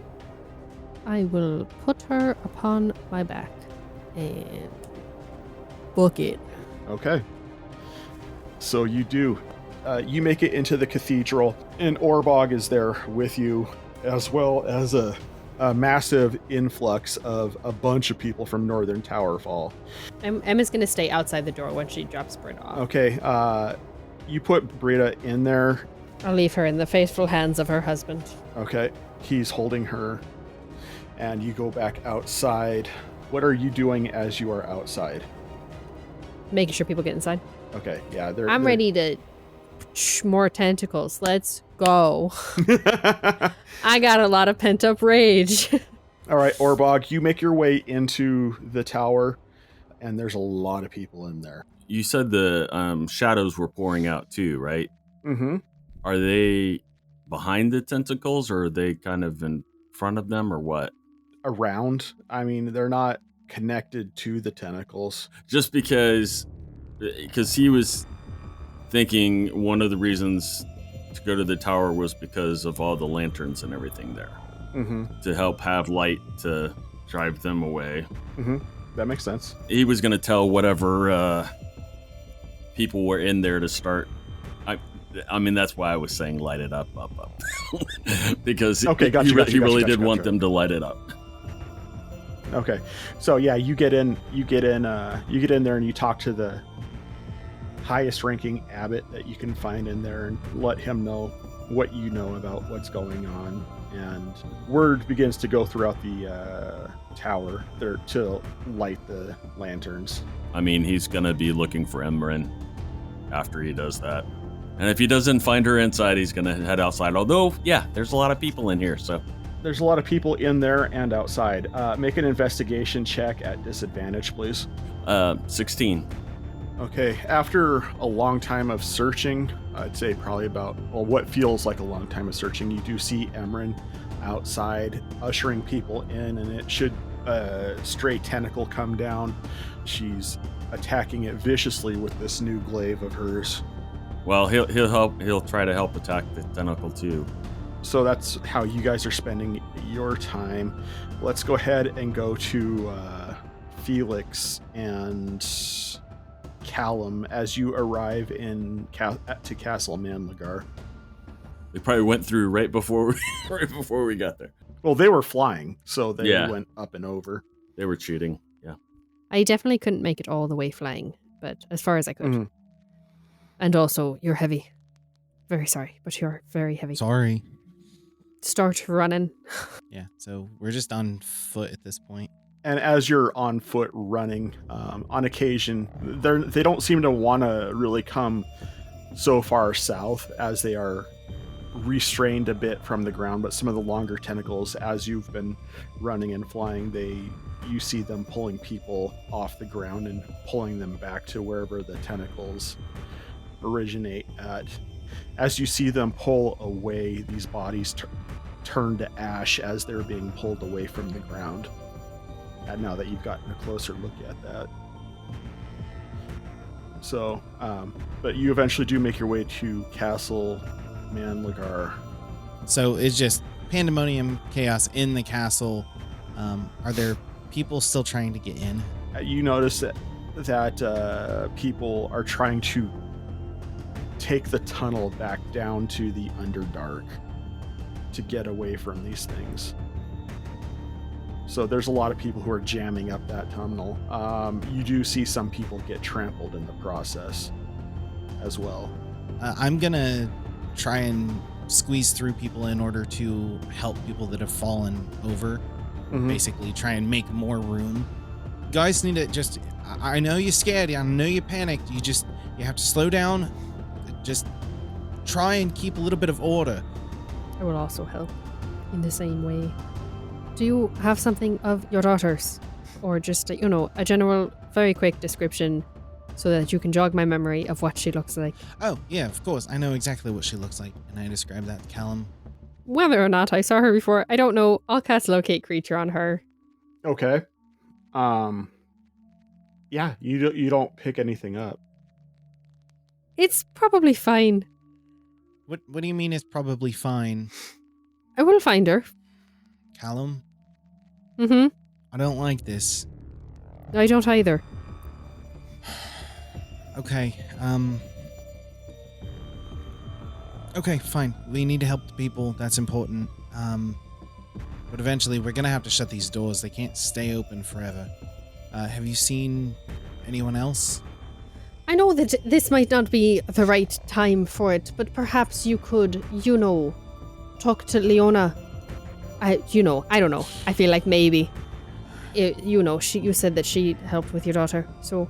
Speaker 1: I will put her upon my back and book it.
Speaker 2: Okay. So you do. You make it into the cathedral, and Orbog is there with you, as well as a massive influx of a bunch of people from Northern Towerfall.
Speaker 1: Emma's going to stay outside the door when she drops Brita off.
Speaker 2: Okay. You put Brita in there.
Speaker 1: I'll leave her in the faithful hands of her husband.
Speaker 2: Okay. He's holding her, and you go back outside. What are you doing as you are outside?
Speaker 1: Making sure people get inside.
Speaker 2: Okay, yeah.
Speaker 1: I'm ready to... more tentacles. Let's go. I got a lot of pent-up rage.
Speaker 2: All right, Orbog, you make your way into the tower, and there's a lot of people in there.
Speaker 6: You said the shadows were pouring out too, right?
Speaker 2: Mm-hmm.
Speaker 6: Are they behind the tentacles, or are they kind of in front of them, or what?
Speaker 2: Around. I mean, they're not connected to the tentacles.
Speaker 6: Just because he was thinking one of the reasons to go to the tower was because of all the lanterns and everything there.
Speaker 2: Mm-hmm.
Speaker 6: To help have light to drive them away.
Speaker 2: Mm-hmm. That makes sense.
Speaker 6: He was going to tell whatever people were in there to start. I mean, that's why I was saying light it up. Because
Speaker 2: okay,
Speaker 6: he really did want them to light it up.
Speaker 2: Okay, so yeah, you get in there, and you talk to the highest ranking abbot that you can find in there, and let him know what you know about what's going on. And word begins to go throughout the tower there to light the lanterns.
Speaker 6: I mean, he's gonna be looking for Emran after he does that, and if he doesn't find her inside, he's gonna head outside. Although, yeah, there's a lot of people in here, so.
Speaker 2: There's a lot of people in there and outside. Make an investigation check at disadvantage, please.
Speaker 6: 16.
Speaker 2: Okay, after a long time of searching, I'd say probably about, well, what feels like a long time of searching, you do see Emran outside ushering people in, and it should stray tentacle come down. She's attacking it viciously with this new glaive of hers.
Speaker 6: Well, he'll try to help attack the tentacle too.
Speaker 2: So that's how you guys are spending your time. Let's go ahead and go to Felix and Callum as you arrive to Castle Manlagar.
Speaker 6: They probably went through right before we got there.
Speaker 2: Well, they were flying, so they
Speaker 6: Yeah.
Speaker 2: went up and over.
Speaker 6: They were cheating. Yeah.
Speaker 1: I definitely couldn't make it all the way flying, but as far as I could.
Speaker 2: Mhm.
Speaker 1: And also, you're heavy. Very sorry, but you're very heavy.
Speaker 3: Sorry.
Speaker 1: Start running.
Speaker 3: Yeah, so we're just on foot at this point.
Speaker 2: And as you're on foot running, on occasion, they don't seem to want to really come so far south, as they are restrained a bit from the ground. But some of the longer tentacles, as you've been running and flying, you see them pulling people off the ground and pulling them back to wherever the tentacles originate at. As you see them pull away, these bodies turn to ash as they're being pulled away from the ground. And now that you've gotten a closer look at that. So, but you eventually do make your way to Castle Manlagar.
Speaker 3: So it's just pandemonium, chaos in the castle. Are there people still trying to get in?
Speaker 2: You notice that people are trying to take the tunnel back down to the Underdark to get away from these things. So there's a lot of people who are jamming up that tunnel. You do see some people get trampled in the process as well.
Speaker 3: I'm going to try and squeeze through people in order to help people that have fallen over.
Speaker 2: Mhm.
Speaker 3: Basically try and make more room. You guys need to just, I know you're scared. I know you're panicked. You have to slow down. Just try and keep a little bit of order.
Speaker 1: I will also help in the same way. Do you have something of your daughter's? Or just, a general, very quick description so that you can jog my memory of what she looks like?
Speaker 3: Oh, yeah, of course. I know exactly what she looks like. And I describe that to Callum.
Speaker 1: Whether or not I saw her before, I don't know. I'll cast Locate Creature on her.
Speaker 2: Okay. Yeah, you don't pick anything up.
Speaker 1: It's probably fine.
Speaker 3: What do you mean it's probably fine?
Speaker 1: I will find her.
Speaker 3: Callum?
Speaker 1: Mm-hmm.
Speaker 3: I don't like this.
Speaker 1: I don't either.
Speaker 3: Okay, okay, fine. We need to help the people. That's important. But eventually we're gonna have to shut these doors. They can't stay open forever. Have you seen anyone else?
Speaker 1: I know that this might not be the right time for it, but perhaps you could, talk to Leona. I don't know. I feel like maybe, you said that she helped with your daughter. So,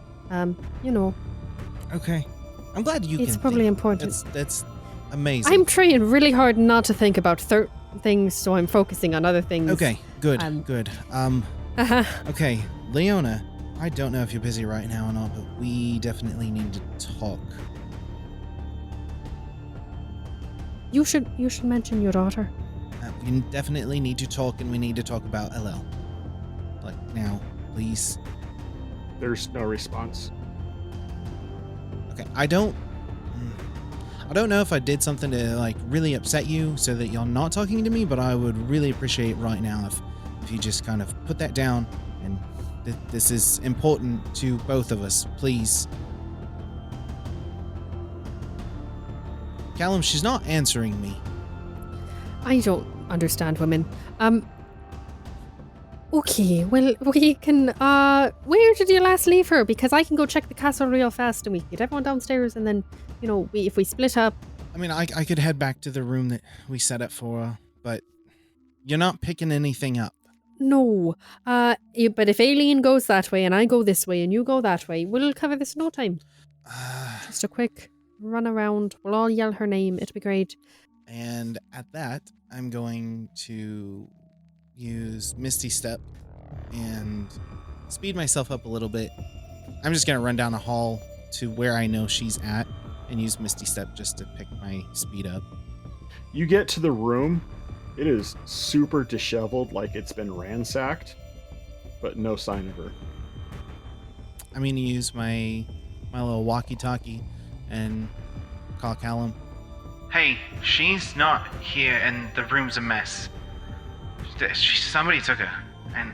Speaker 3: Okay. I'm glad you
Speaker 1: it's
Speaker 3: can
Speaker 1: probably
Speaker 3: think.
Speaker 1: important.
Speaker 3: That's amazing.
Speaker 1: I'm trying really hard not to think about things, so I'm focusing on other things.
Speaker 3: Okay, good, good. Okay, Leona, I don't know if you're busy right now or not, but we definitely need to talk.
Speaker 1: You should mention your daughter.
Speaker 3: We definitely need to talk, and we need to talk about LL. Like, now, please.
Speaker 2: There's no response.
Speaker 3: Okay, I don't know if I did something to, like, really upset you so that you're not talking to me, but I would really appreciate right now if you just kind of put that down, and this is important to both of us, please. Callum, she's not answering me.
Speaker 1: I don't understand women. Okay, well, we can, where did you last leave her? Because I can go check the castle real fast and we can get everyone downstairs and then, if we split up.
Speaker 3: I mean, I could head back to the room that we set up for her, but you're not picking anything up.
Speaker 1: No, but if Aileen goes that way and I go this way and you go that way, we'll cover this in no time. Just a quick run around. We'll all yell her name. It'll be great.
Speaker 3: And at that, I'm going to use Misty Step and speed myself up a little bit. I'm just going to run down the hall to where I know she's at and use Misty Step just to pick my speed up.
Speaker 2: You get to the room. It is super disheveled, like it's been ransacked, but no sign of her.
Speaker 3: I'm going to use my little walkie-talkie and call Callum.
Speaker 10: Hey, she's not here and the room's a mess. Somebody took her, and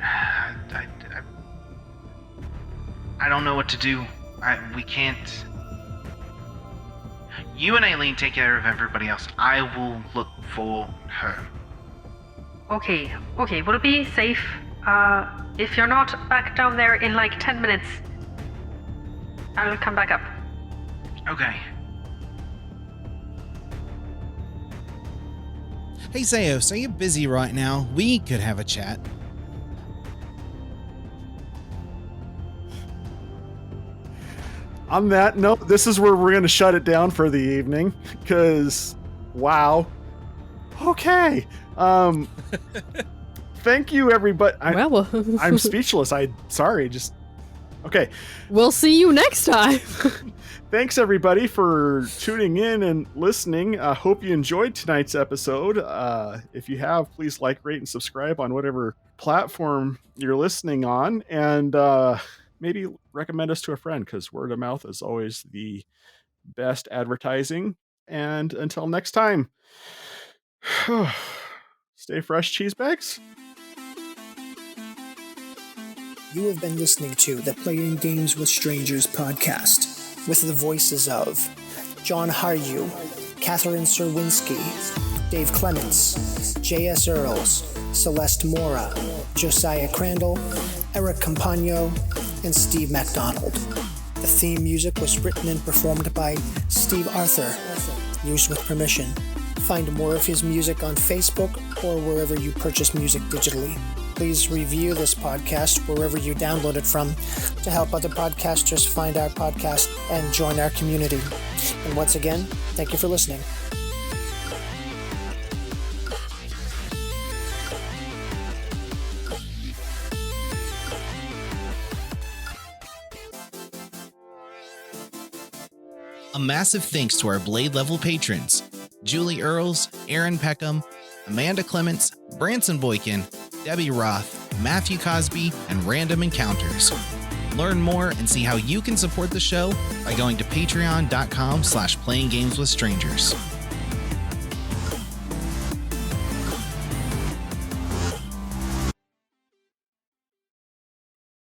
Speaker 10: I don't know what to do. We can't... You and Aileen take care of everybody else. I will look for her.
Speaker 7: Okay, we'll be safe. If you're not back down there in like 10 minutes, I'll come back up.
Speaker 10: Okay.
Speaker 3: Hey, Zeus, are you busy right now? We could have a chat.
Speaker 2: On that note, this is where we're going to shut it down for the evening, because, wow. Okay. Thank you, everybody. I'm speechless. Okay.
Speaker 1: We'll see you next time.
Speaker 2: Thanks, everybody, for tuning in and listening. I hope you enjoyed tonight's episode. If you have, please like, rate, and subscribe on whatever platform you're listening on. And maybe recommend us to a friend, because word of mouth is always the best advertising. And until next time, stay fresh, cheese bags.
Speaker 11: You have been listening to the Playing Games with Strangers podcast with the voices of John Haryu, Catherine Serwinski, Dave Clements, J.S. Earls, Celeste Mora, Josiah Crandall, Eric Campagno, and Steve MacDonald. The theme music was written and performed by Steve Arthur, used with permission. Find more of his music on Facebook or wherever you purchase music digitally. Please review this podcast wherever you download it from to help other podcasters find our podcast and join our community. And once again, thank you for listening.
Speaker 3: A massive thanks to our Blade level patrons, Julie Earls, Aaron Peckham, Amanda Clements, Branson Boykin, Debbie Roth, Matthew Cosby, and Random Encounters. Learn more and see how you can support the show by going to patreon.com/playinggameswithstrangers.